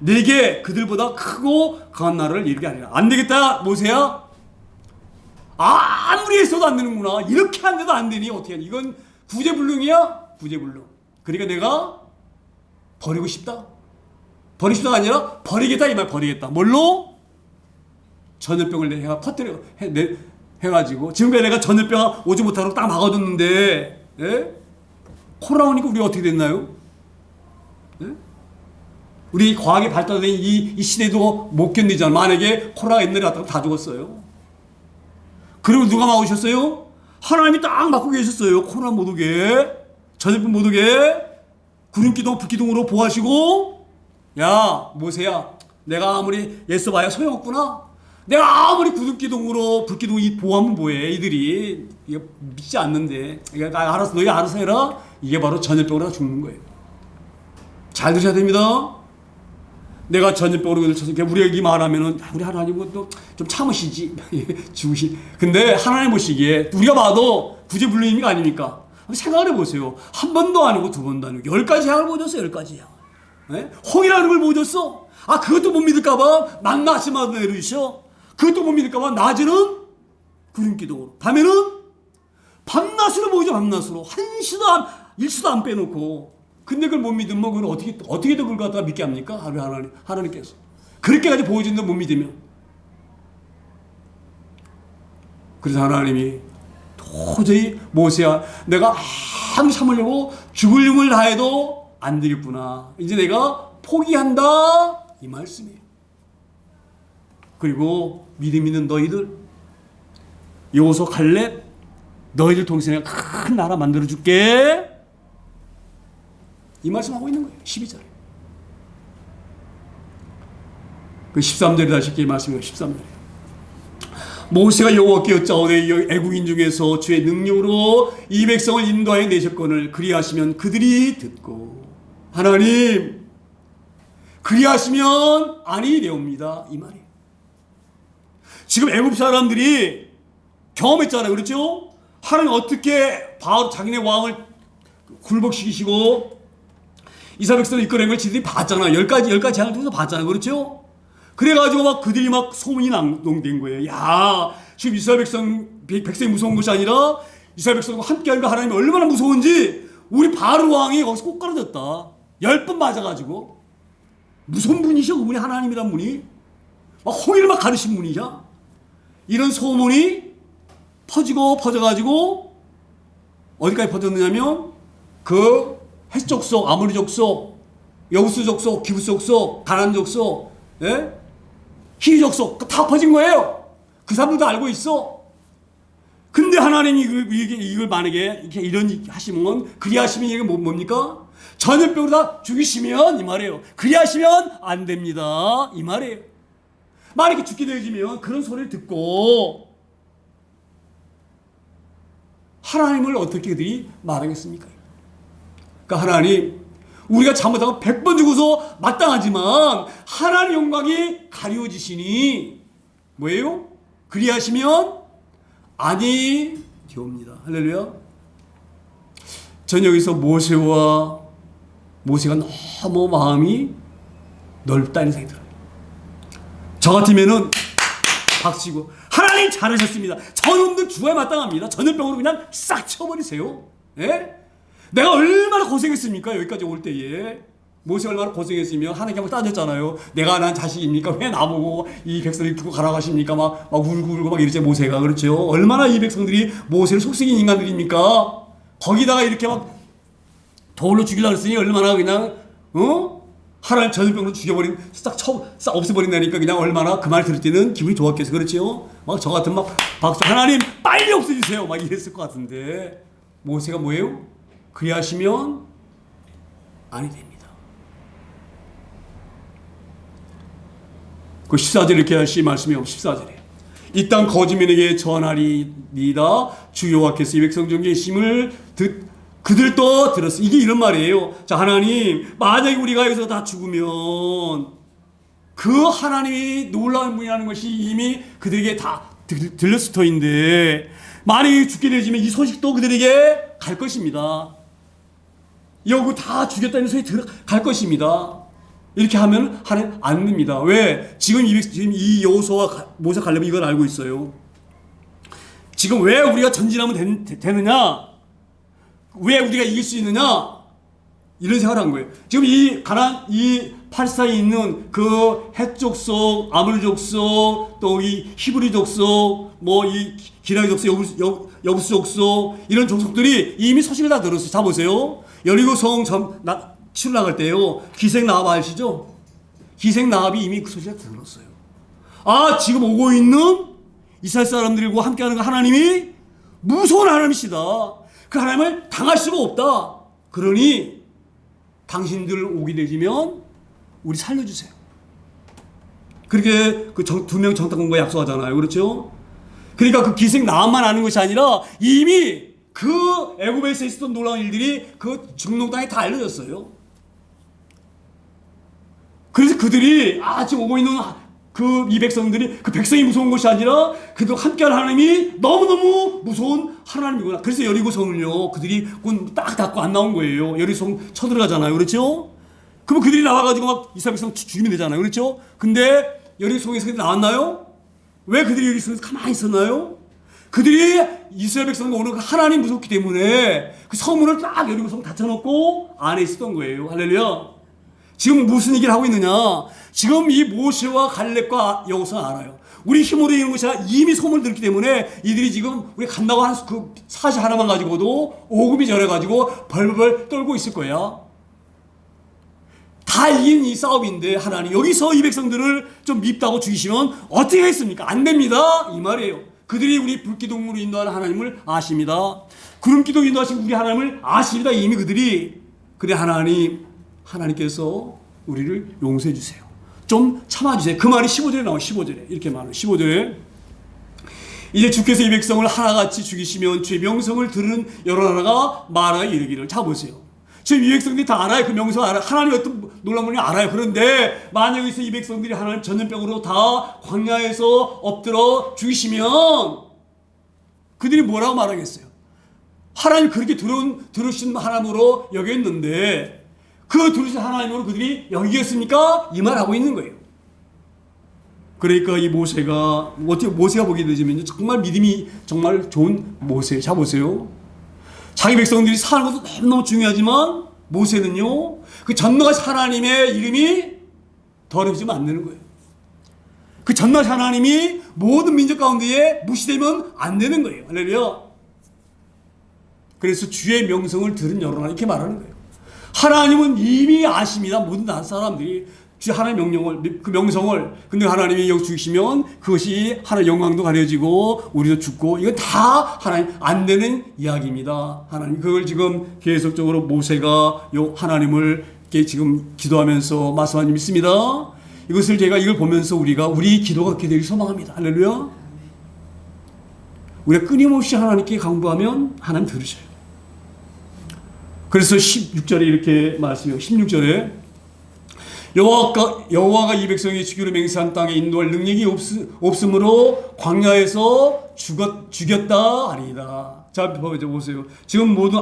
내게 그들보다 크고 강한 나를 이르게 하리라. 안 되겠다, 모세야. 아무리 했어도 안 되는구나. 이렇게 안 돼도 안 되니 어떻게 하니. 이건 구제불능이야, 구제불능. 그러니까 내가 버리고 싶다. 버리고 싶다가 아니라 버리겠다, 이 말. 버리겠다. 뭘로? 전염병을 내가 해가지고 지금까지 내가 전염병 오지 못하도록 딱 막아뒀는데, 예? 코로나 오니까 우리가 어떻게 됐나요? 예? 우리 과학이 발달된 이 시대도 못 견디잖아. 만약에 코로나가 옛날에 왔다고 다 죽었어요. 그리고 누가 막으셨어요? 하나님이 딱 막고 계셨어요. 코로나 못 오게, 전염병 못 오게, 구름기둥, 불기둥으로 보호하시고, 야, 모세야, 내가 아무리 애써봐야 소용없구나. 내가 아무리 구름기둥으로 불기둥이 보호하면 뭐해, 이들이. 이거 믿지 않는데. 그러니까 알아서, 너희 알아서 해라. 이게 바로 전염병으로 죽는 거예요. 잘 들으셔야 됩니다. 내가 전염병으로 그들 쳐서, 우리 여기 말하면은, 우리 하나님은 또 좀 참으시지. 죽으시. 근데 하나님 보시기에, 우리가 봐도 구제불능이 아닙니까? 생각을 해보세요. 한 번도 아니고 두 번도 아니고 10가지 향을 보여줬어. 10가지 향. 네? 홍이라는 걸 보여줬어. 아, 그것도 못 믿을까봐 만나 아침마다 내려주셔. 그것도 못 믿을까봐 낮에는 구름기둥으로, 밤에는 밤낮으로 보여줘. 밤낮으로. 일시도 안 빼놓고. 근데 그걸 못 믿으면 그건 어떻게든 그걸 갖다가 믿게 합니까? 하나님께서. 그렇게까지 보여준다 못 믿으면. 그래서 하나님이 도저히 모세야, 내가 아무리 참으려고 죽을 힘을 다해도 안 되겠구나. 이제 내가 포기한다, 이 말씀이에요. 그리고 믿음 있는 너희들, 여호수아, 갈렙, 너희들 통해서 내가 큰 나라 만들어줄게, 이 말씀하고 있는 거예요. 12절에. 그 13절에 다시 이렇게 말씀해요. 13절에. 모세가 여호와께 여짜오되 애국인 중에서 주의 능력으로 이 백성을 인도하여 내셨거늘 그리하시면 그들이 듣고, 하나님 그리하시면 아니 되옵니다, 이 말이에요. 지금 애국 사람들이 경험했잖아요. 그렇죠? 하나님 어떻게 바로 자기네 왕을 굴복시키시고 이스라엘 백성을 이끌어낸 걸 지들이 봤잖아. 10가지 재앙을 통해서 봤잖아. 그렇죠? 그래가지고 막 그들이 막 소문이 낭동된 거예요. 야, 지금 이스라엘 백성이 무서운 것이 아니라 이스라엘 백성과 함께하니까 하나님이 얼마나 무서운지 우리 바로 왕이 거기서 꼭 깔아졌다. 10번 맞아가지고. 무슨 분이셔, 그분이. 하나님이란 분이. 막 홍해를 막 가르신 분이죠. 이런 소문이 퍼져가지고 어디까지 퍼졌느냐면 그 헷 족속, 아모리 족속, 여부스 족속, 기부스 족속, 가나안 족속, 예? 히위 족속 다 퍼진 거예요. 그 사람들도 알고 있어. 근데 하나님이 이걸 만약에 이렇게 이런 하시면 그리하시면 이게 뭡니까? 전염병으로 다 죽이시면 이 말이에요. 그리하시면 안 됩니다. 이 말이에요. 만약에 죽게 되어지면 그런 소리를 듣고 하나님을 어떻게 그들이 말하겠습니까? 그러니까 하나님, 우리가 잘못하고 100번 죽어서 마땅하지만 하나님 영광이 가려지시니 뭐예요? 그리하시면 아니 되옵니다. 할렐루야. 전 여기서 모세가 너무 마음이 넓다는 생각이 들어요. 저 같으면은 박수치고 하나님 잘하셨습니다. 저놈들 죽어야 마땅합니다. 전염병으로 그냥 싹 쳐버리세요. 예? 내가 얼마나 고생했습니까? 여기까지 올 때에. 모세가 얼마나 고생했으며 하나님께 따졌잖아요. 내가 난 자식입니까? 왜 나보고 이 백성을 두고 가라 하십니까? 막 울고 막 이랬지 모세가. 그렇죠? 얼마나 이 백성들이 모세를 속삭인 인간들입니까? 거기다가 이렇게 막 돌로 죽이려고 했으니 얼마나 그냥 하나님 전염병으로 죽여버린 싹 없애버린다니까 그냥 얼마나 그 말 들을 때는 기분이 좋았겠어요. 그렇죠? 막 저 같은 막 박수 하나님 빨리 없애주세요 막 이랬을 것 같은데 모세가 뭐예요? 그리하시면 아니 됩니다. 그 14절 이렇게 하시 말씀이 14절에 이 땅 거짓민에게 전하리이다. 주 여호와께서 이 백성 중에 계심을 그들도 들었어. 이게 이런 말이에요. 자, 하나님, 만약에 우리가 여기서 다 죽으면 그 하나님이 놀라운 분이라는 것이 이미 그들에게 다 들렸을 터인데 만약에 죽게 되지면 이 소식도 그들에게 갈 것입니다. 여기 다 죽였다는 소식이 갈 것입니다. 이렇게 하면 하나님 안 됩니다. 왜? 지금 이 여호수아와 모세 갈렙은 이걸 알고 있어요. 지금 왜 우리가 전진하면 되느냐? 왜 우리가 이길 수 있느냐? 이런 생각을 한 거예요. 지금 이 팔사에 있는 그 헷 족속, 아물 족속, 또 이 히브리 족속, 뭐 이 기라기 족속, 여부스 족속 이런 족속들이 이미 소식을 다 들었어요. 자 보세요. 여리고성 치러 나갈 때요. 기생 나합 아시죠? 기생 나합이 이미 그 소식을 들었어요. 아, 지금 오고 있는 이스라엘 사람들과 함께하는 하나님이 무서운 하나님이시다. 그 하나님을 당할 수가 없다. 그러니 당신들 오게 되지면 우리 살려주세요. 그렇게 그 두 명 정탐꾼과 약속하잖아요. 그렇죠? 그러니까 그 기생 나합만 아는 것이 아니라 이미 그 애굽에서 있었던 놀라운 일들이 그 중동 땅에 다 알려졌어요. 그래서 그들이 지금 오고 있는 이 백성들이 그 백성이 무서운 것이 아니라 그들 함께할 하나님이 너무너무 무서운 하나님이구나. 그래서 여리고성을요 그들이 문 딱 닫고 안 나온 거예요. 여리고성 쳐들어가잖아요. 그렇죠? 그러면 그들이 나와가지고 막 이스라엘 백성 죽이면 되잖아요. 그렇죠? 근데 여리고성에서 나왔나요? 왜 그들이 여리고성에서 가만히 있었나요? 그들이 이스라엘 백성과 오늘 그 하나님 무섭기 때문에 그 성문을 딱 여리고성 닫혀놓고 안에 있었던 거예요. 할렐루야. 지금 무슨 얘기를 하고 있느냐? 지금 이 모세와 갈렙과 여호수아는 알아요. 우리 힘으로 이루는 것이 아니라 이미 소문을 들었기 때문에 이들이 지금 우리 간다고 한 그 사실 하나만 가지고도 오금이 절해가지고 벌벌 떨고 있을 거야. 다 이긴 이 싸움인데 하나님 여기서 이 백성들을 좀 밉다고 죽이시면 어떻게 하겠습니까? 안 됩니다. 이 말이에요. 그들이 우리 불기둥으로 인도하는 하나님을 아십니다. 구름기둥 인도하신 우리 하나님을 아십니다. 이미 그들이. 그래 하나님께서 우리를 용서해 주세요. 좀 참아주세요. 그 말이 15절에 나와요. 15절에 이렇게 말해요. 15절에 이제 주께서 이 백성을 하나같이 죽이시면 주의 명성을 들은 여러 나라가 말하여 이르기를. 자 보세요. 지금 이 백성들이 다 알아요. 그 명성 알아요. 하나님의 어떤 놀라운 분이 알아요. 그런데 만약에 이 백성들이 하나님 전염병으로 다 광야에서 엎드려 죽이시면 그들이 뭐라고 말하겠어요? 하나님 그렇게 들으신 하나님으로 여겼는데 그 들으신 하나님으로 그들이 여기겠습니까? 이 말하고 있는 거예요. 그러니까 이 모세가 보게 되지면 정말 믿음이 정말 좋은 모세. 자 보세요. 자기 백성들이 사는 것도 너무너무 중요하지만 모세는요 그 전능하신 하나님의 이름이 더럽히지면 안 되는 거예요. 그 전능하신 하나님이 모든 민족 가운데에 무시되면 안 되는 거예요. 할렐루야. 그래서 주의 명성을 들은 여러나 이렇게 말하는 거예요. 하나님은 이미 아십니다. 모든 사람들이 주 하나님의 명령을, 그 명성을. 근데 하나님이 여기 죽이시면 그것이 하나님 영광도 가려지고 우리도 죽고 이건 다 하나님 안 되는 이야기입니다. 하나님 그걸 지금 계속적으로 모세가 요 하나님을 지금 기도하면서 말씀하는 믿습니다. 이것을 제가 이걸 보면서 우리 기도가 그렇게 되길 소망합니다. 할렐루야. 우리가 끊임없이 하나님께 강구하면 하나님 들으셔요. 그래서 16절에 이렇게 말씀해요. 16절에 여호와가 이 백성이 주기로 맹세한 땅에 인도할 능력이 없으므로 광야에서 죽였다 하리이다. 자, 보세요. 지금 모든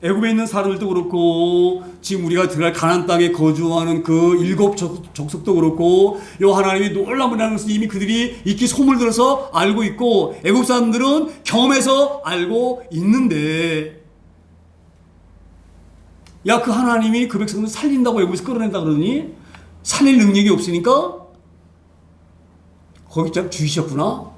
애굽에 있는 사람들도 그렇고 지금 우리가 들어갈 가나안 땅에 거주하는 그 7 족속도 그렇고 요 하나님이 놀라운 것을 이미 그들이 익히 소문을 들어서 알고 있고 애굽 사람들은 경험해서 알고 있는데 야, 그 하나님이 그 백성을 살린다고 애굽에서 끌어낸다 그러더니 살릴 능력이 없으니까 거기 참 죽이셨구나.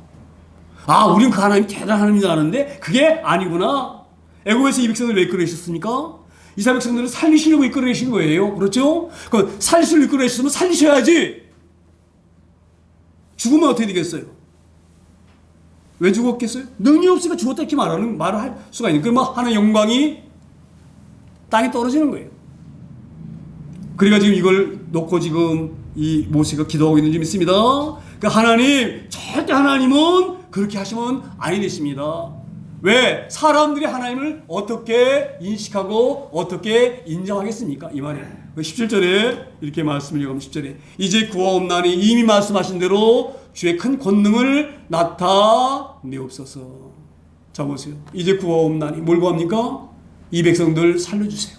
아, 우린 그 하나님이 대단한 하나님이다 하는데 그게 아니구나. 애굽에서 이 백성을 왜 이끌어내셨습니까? 이스라엘 백성들을 살리시려고 이끌어내신 거예요. 그렇죠? 그 살리시려고 이끌어내셨으면 살리셔야지. 죽으면 어떻게 되겠어요? 왜 죽었겠어요? 능력이 없으니까 죽었다 이렇게 말을 할 수가 있는. 그러면 하나의 영광이 땅에 떨어지는 거예요. 그러니까 지금 이걸 놓고 지금 이 모세가 기도하고 있는 줄 믿습니다. 그러니까 하나님, 절대 하나님은 그렇게 하시면 아니 되십니다. 왜? 사람들이 하나님을 어떻게 인식하고 어떻게 인정하겠습니까? 이 말이에요. 17절에 이렇게 말씀을 읽으면 10절에 이제 구하옵나니 이미 말씀하신 대로 주의 큰 권능을 나타내옵소서. 자 보세요. 이제 구하옵나니 뭘 구합니까? 이 백성들 살려주세요.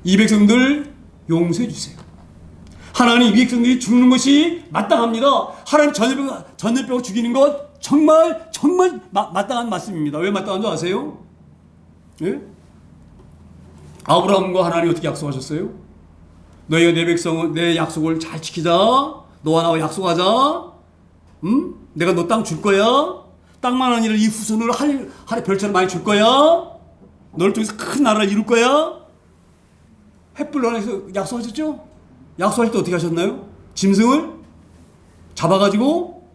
이 백성들 용서해주세요. 하나님 이 백성들이 죽는 것이 마땅합니다. 하나님 전염병을 죽이는 것 정말 마땅한 말씀입니다. 왜 마땅한 줄 아세요? 예? 아브라함과 하나님이 어떻게 약속하셨어요? 너희가 내 백성을 내 약속을 잘 지키자. 너와 나와 약속하자. 내가 너 땅 줄 거야. 땅만 아니라 이 후손을 하늘 별처럼 많이 줄 거야. 너를 통해서 큰 나라를 이룰 거야. 횃불 안에서 약속하셨죠? 약속할 때 어떻게 하셨나요? 짐승을 잡아가지고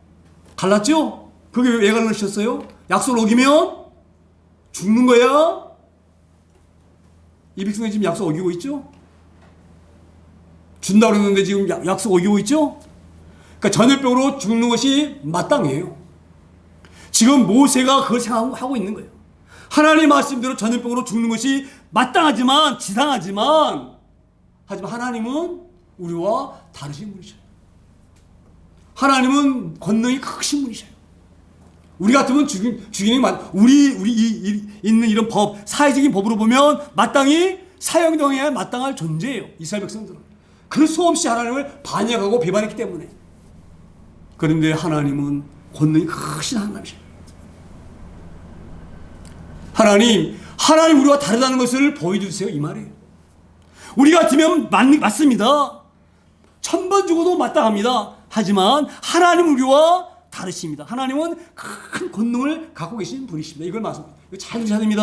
갈랐죠? 그게 왜 갈라셨어요? 약속을 어기면 죽는 거야. 이 백성이 지금 약속 어기고 있죠? 준다고 그랬는데 지금 약속 어기고 있죠? 그러니까 전염병으로 죽는 것이 마땅해요. 지금 모세가 그걸 생각하고 있는 거예요. 하나님 말씀대로 전염병으로 죽는 것이 마땅하지만 지상하지만 하지만 하나님은 우리와 다르신 분이셔요. 하나님은 권능이 크신 분이셔요. 우리 같으면 죽이는 우리 있는 이런 법, 사회적인 법으로 보면 마땅히 사형당해야 마땅할 존재예요. 이스라엘 백성들은. 그럴 수 없이 하나님을 반역하고 배반했기 때문에. 그런데 하나님은 권능이 크신 하나님이셔요. 하나님 우리와 다르다는 것을 보여주세요. 이 말이에요. 우리 같으면 맞습니다. 1000번 죽어도 마땅합니다. 하지만 하나님 우리와 다르십니다. 하나님은 큰 권능을 갖고 계신 분이십니다. 이걸 말씀합니다. 이거 잘 들으셔야 됩니다.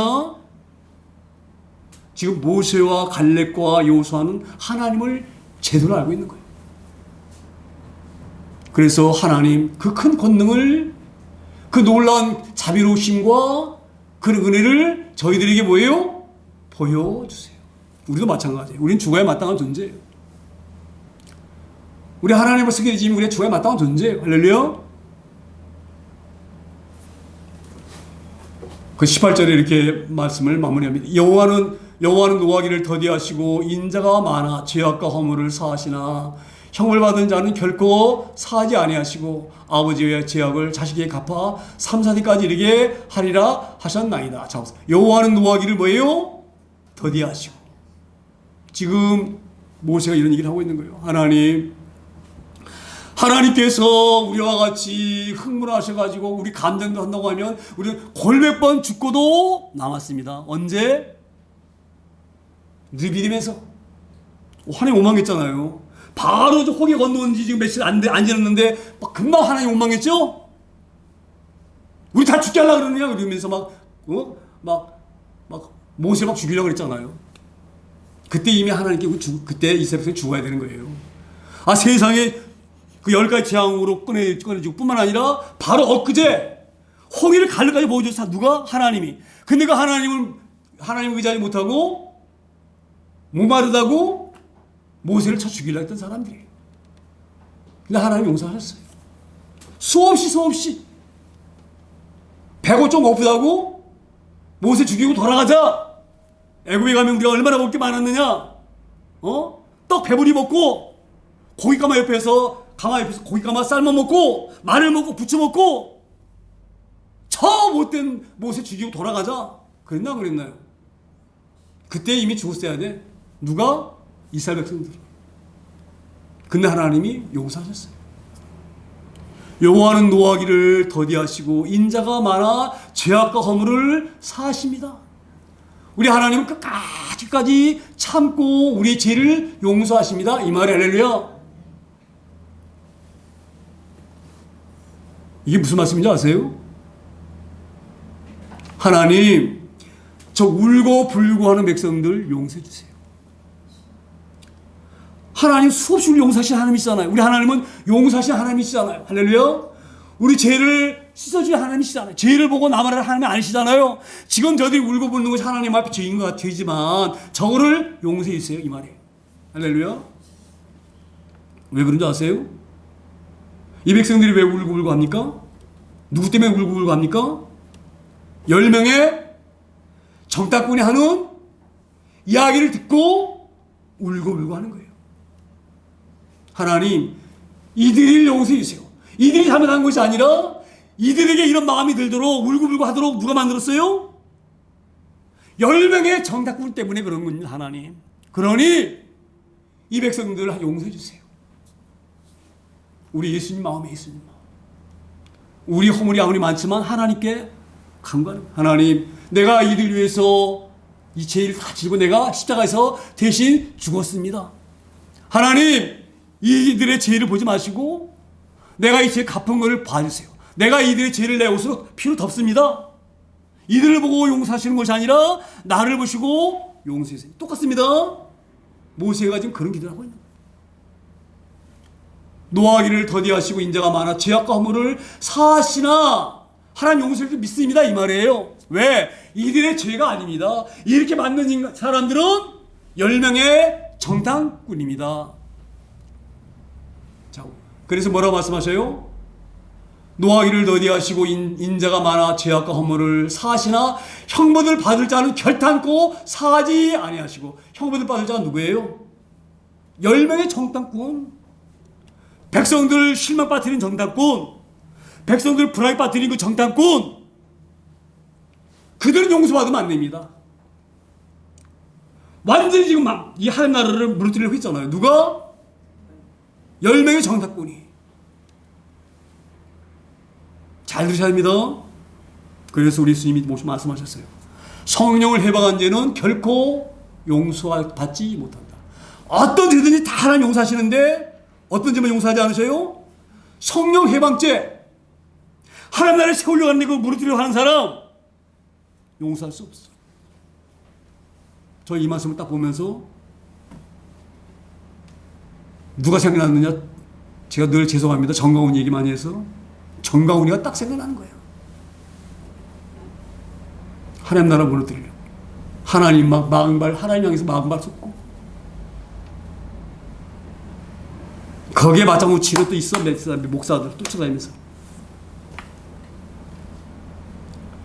지금 모세와 갈렙과 여호수아는 하나님을 제대로 알고 있는 거예요. 그래서 하나님 그 큰 권능을 그 놀라운 자비로우심과 그 은혜를 저희들에게 뭐예요? 보여주세요. 우리도 마찬가지예요. 우리는 죽어야 마땅한 존재예요. 우리 하나님을 쓰게 되지면 우리가 죽어야 마땅한 존재예요. 할렐루야. 그 18절에 이렇게 말씀을 마무리합니다. 여호와는 노하기를 더디하시고 인자가 많아 죄악과 허물을 사하시나 형을 받은 자는 결코 사하지 아니하시고 아버지의 죄악을 자식에게 갚아 3, 4대까지 이르게 하리라 하셨나이다. 자, 여호와는 노하기를 뭐예요? 더디하시고. 지금 모세가 이런 얘기를 하고 있는 거예요. 하나님께서 우리와 같이 흥분하셔가지고 우리 감정도 한다고 하면 우리는 골몇 죽고도 남았습니다. 언제? 느비림에서 하나님 원망했잖아요. 바로 저 홍해 건너온 지 지금 며칠 안 지났는데 막 금방 하나님 원망했죠? 우리 다 죽게 하려고 그러느냐? 그러면서 막 막 모세 막 죽이려고 그랬잖아요. 그때 이미 하나님께 그때 이스라엘 백성이 죽어야 되는 거예요. 아, 세상에 그 10가지 재앙으로 꺼내주고 뿐만 아니라 바로 엊그제 홍해를 갈려까지 보여줬어. 누가? 하나님이. 근데 그 하나님을 의지하지 못하고 목마르다고 모세를 쳐 죽이려고 했던 사람들이에요. 근데 하나님 용서하셨어요. 수없이 배고 좀 고프다고 모세 죽이고 돌아가자. 애굽에 가면 우리가 얼마나 먹을 게 많았느냐. 떡 배부리 먹고 가마 옆에서 고기가마 삶아 먹고 마늘 먹고 부쳐 먹고 저 못된 모세 죽이고 돌아가자. 그랬나 그랬나요? 그때 이미 죽었어야 돼. 누가? 이스라엘 백성들이. 근데 하나님이 용서하셨어요. 여호와는 노하기를 더디하시고 인자가 많아 죄악과 허물을 사하십니다. 우리 하나님은 끝까지 참고 우리의 죄를 용서하십니다. 이 말이 할렐루야. 이게 무슨 말씀인지 아세요? 하나님, 저 울고 불고 하는 백성들 용서해 주세요. 하나님 수없이 우리 용서하시는 하나님이시잖아요. 우리 하나님은 용서하시는 하나님이시잖아요. 할렐루야. 우리 죄를 씻어주는 하나님이시잖아요. 죄를 보고 남아라는 하나님이 아니시잖아요. 지금 저들이 울고 불는 것이 하나님 앞에 죄인 것 같지만 저거를 용서해 주세요. 이 말이에요. 할렐루야. 왜 그런지 아세요? 이 백성들이 왜 울고 불고 합니까? 누구 때문에 울고 불고 합니까? 10명의 정탐꾼이 하는 이야기를 듣고 울고 불고 하는 거예요. 하나님, 이들을 용서해 주세요. 이들이 잘못한 것이 아니라 이들에게 이런 마음이 들도록 울고불고 하도록 누가 만들었어요? 10명의 정탐꾼 때문에 그런 겁니다. 하나님. 그러니 이 백성들을 용서해 주세요. 우리 예수님 마음에 예수님 마음. 우리 허물이 아무리 많지만 하나님께 간구하는 하나님, 내가 이들 위해서 이 죄를 다 지고 내가 십자가에서 대신 죽었습니다. 하나님, 이들의 죄를 보지 마시고 내가 이 죄 갚은 것을 봐주세요. 내가 이들의 죄를 내 옷으로 피로 덮습니다. 이들을 보고 용서하시는 것이 아니라 나를 보시고 용서하세요. 똑같습니다. 모세가 지금 그런 기도를 하고 있는 거예요. 노하기를 더디하시고 인자가 많아 죄악과 허물을 사하시나 하나님 용서를 믿습니다. 이 말이에요. 왜? 이들의 죄가 아닙니다. 이렇게 만든 사람들은 10명의 정탐꾼입니다. 자, 그래서 뭐라고 말씀하셔요? 노하기를 더디하시고 인자가 많아 죄악과 허물을 사하시나 형벌을 받을 자는 결탄코 사하지 아니하시고. 형벌을 받을 자가 누구예요? 10명의 정탐꾼. 백성들 실망 빠뜨린 정탐꾼, 백성들 불안에 빠뜨린 그 정탐꾼, 그들은 용서받으면 안 됩니다. 완전히 지금 이 하나님 나라를 무너뜨리려고 했잖아요. 누가? 10명의 정탐꾼이. 잘 들으셔야 됩니다. 그래서 우리 예수님이 말씀하셨어요. 성령을 해방한 죄는 결코 용서받지 못한다. 어떤 죄든지 다 하나님 용서하시는데 어떤 죄만 용서하지 않으셔요? 성령 해방죄. 하나님 나라를 세우려고 하는데 그걸 무너뜨리려고 하는 사람 용서할 수 없어. 저 이 말씀을 딱 보면서 누가 생각났느냐? 제가 늘 죄송합니다. 정가훈 얘기 많이 해서 정가훈이가 딱 생각나는 거예요. 하나님 나라 무너뜨리려고. 하나님 마음발 하나님 향해서 마음발 쏟고 거기에 맞장구 치는 또 있어. 몇 사람 목사들 쫓아다니면서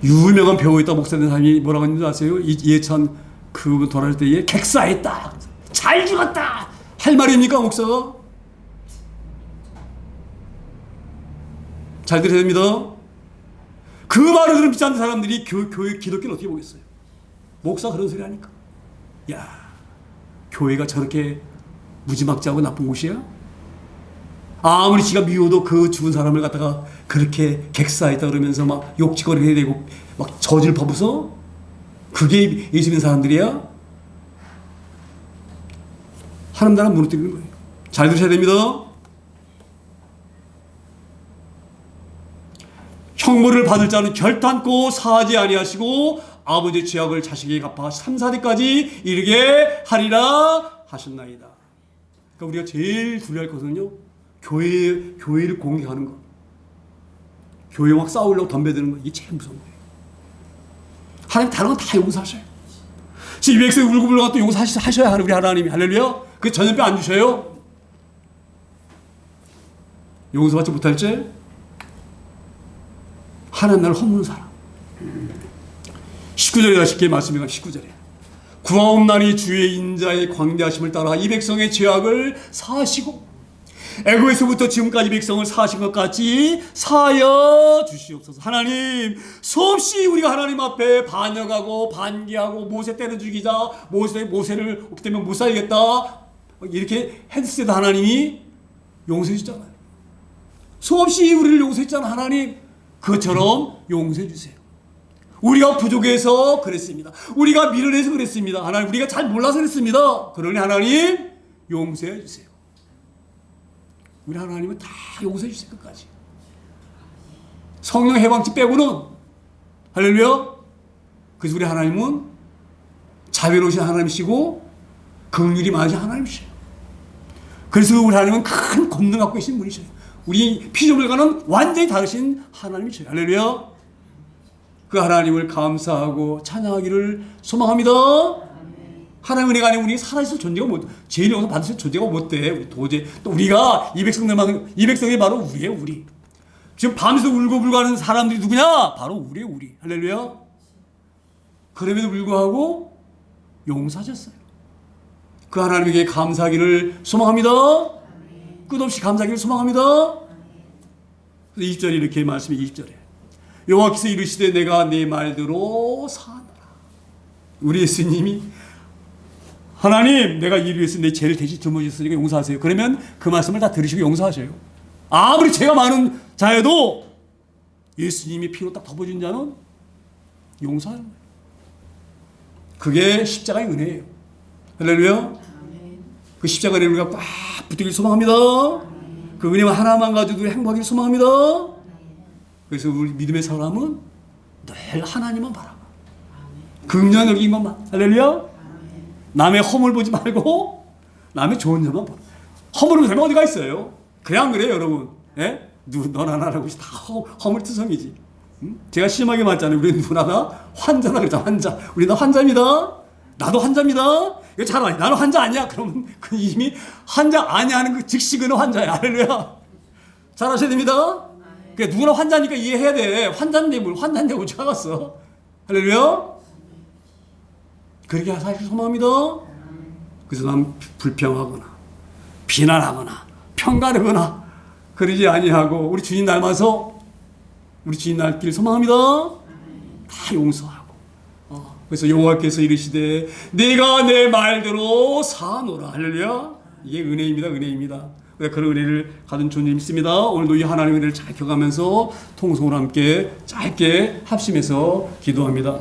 유명한 배우에 있다 목사된 사람이 뭐라고 했는지 아세요? 이해찬 그분 돌아갈 때에 객사했다. 잘 죽었다. 할 말입니까 목사가? 잘 들으셔야 됩니다. 그 말을 들은 믿지 않는 사람들이 교회 기독교를 어떻게 보겠어요? 목사가 그런 소리 하니까. 야, 교회가 저렇게 무지막지하고 나쁜 곳이야? 아무리 지가 미워도 그 죽은 사람을 갖다가 그렇게 객사했다 그러면서 막 욕지거리 해야 되고 막 저질 퍼부서? 그게 예수 믿는 사람들이야? 하나님 나라 무너뜨리는 거예요. 잘 들으셔야 됩니다. 형벌을 받을 자는 결탄코 사하지 아니하시고 아버지의 죄악을 자식에게 갚아 3, 4대까지 이르게 하리라 하셨나이다. 그러니까 우리가 제일 두려워할 것은요, 교회를 공격하는 것, 교회 막 싸우려고 덤벼드는 것, 이게 제일 무서운 거예요. 하나님 다른 건 다 용서하셔요. 지금 200세 울고불고 또 용서하셔야 하는 우리 하나님이. 할렐루야. 그 전염병 안 주셔요. 용서받지 못할 때 하나님 나를 허무는 사람. 19절에 다시 이렇게 말씀해요. 19절에 구하옵나니 주의 인자의 광대하심을 따라 이 백성의 죄악을 사하시고 애굽에서부터 지금까지 백성을 사하신 것 같이 사하여 주시옵소서. 하나님, 수없이 우리가 하나님 앞에 반역하고 반기하고 모세 때려 죽이자, 모세를 없기 때문에 못 살겠다 이렇게 했을 때도 하나님이 용서해 주잖아요. 수없이 우리를 용서했잖아. 하나님, 그것처럼 용서해 주세요. 우리가 부족해서 그랬습니다. 우리가 미련해서 그랬습니다. 하나님, 우리가 잘 몰라서 그랬습니다. 그러니 하나님 용서해 주세요. 우리 하나님은 다 용서해 주세요. 끝까지. 성령 해방치 빼고는. 할렐루야. 그래서 우리 하나님은 자비로우신 하나님이시고 긍휼이 많으신 하나님이시에요. 그래서 우리 하나님은 큰 권능 갖고 계신 분이셔요. 우리 피조물과는 완전히 다르신 하나님이셔요. 할렐루야. 그 하나님을 감사하고 찬양하기를 소망합니다. 하나님 은혜가 아니면 우리 살아있을 존재가 못, 제일 용서 받으실 존재가 못 돼. 우리 도저히. 또 우리가 이 백성이 바로 우리예요, 우리. 지금 밤새 울고불고 하는 사람들이 누구냐? 바로 우리예요, 우리. 할렐루야. 그럼에도 불구하고 용서하셨어요. 그 하나님에게 감사하기를 소망합니다. 끝없이 감사하기를 소망합니다. 20절에 이렇게 말씀해. 20절에 여호와께서 이르시되 내가 네 말대로 사하노라. 우리 예수님이 하나님, 내가 이를 위해서 내 죄를 대신 짊어졌으니까 용서하세요. 그러면 그 말씀을 다 들으시고 용서하셔요. 아무리 죄가 많은 자여도 예수님이 피로 딱 덮어준 자는 용서하는 거예요. 그게 십자가의 은혜예요. 할렐루야. 그 십자가의 은혜를 꽉 붙들길 소망합니다. 그 은혜만 하나만 가지고 행복하기를 소망합니다. 그래서 우리 믿음의 사람은 늘 하나님만 바라봐. 긍휼 여긴 것만. 할렐루야. 남의 허물 보지 말고 남의 좋은 점만 봐. 허물은 되면 어디가 있어요? 그냥 그래요, 여러분. 예? 너나 나라고 다 허물투성이지. 제가 심하게 말했잖아요. 우리 누나가 환자라 그러잖아. 환자. 우리 나 환자입니다. 나도 환자입니다. 이거 잘 알아. 나는 환자 아니야. 그러면 그 이미 환자 아니야 하는 그 즉시 그는 환자야. 할렐루야. 잘 아셔야 됩니다. 그러니까 누구나 환자니까 이해해야 돼. 환자인데 뭘 환자인데 못 찾았어. 할렐루야. 그렇게 사실 소망합니다. 그래서 난 불평하거나 비난하거나 평가하거나 그러지 아니하고 우리 주님 닮아서 우리 주님 닮길 소망합니다. 다 용서하고. 그래서 여호와께서 이르시되 내가 내 말대로 사노라. 할렐루야. 이게 은혜입니다. 은혜입니다. 그런 은혜를 가진 존재 믿습니다. 오늘도 이 하나님의 은혜를 잘 켜가면서 통성으로 함께 짧게 합심해서 기도합니다.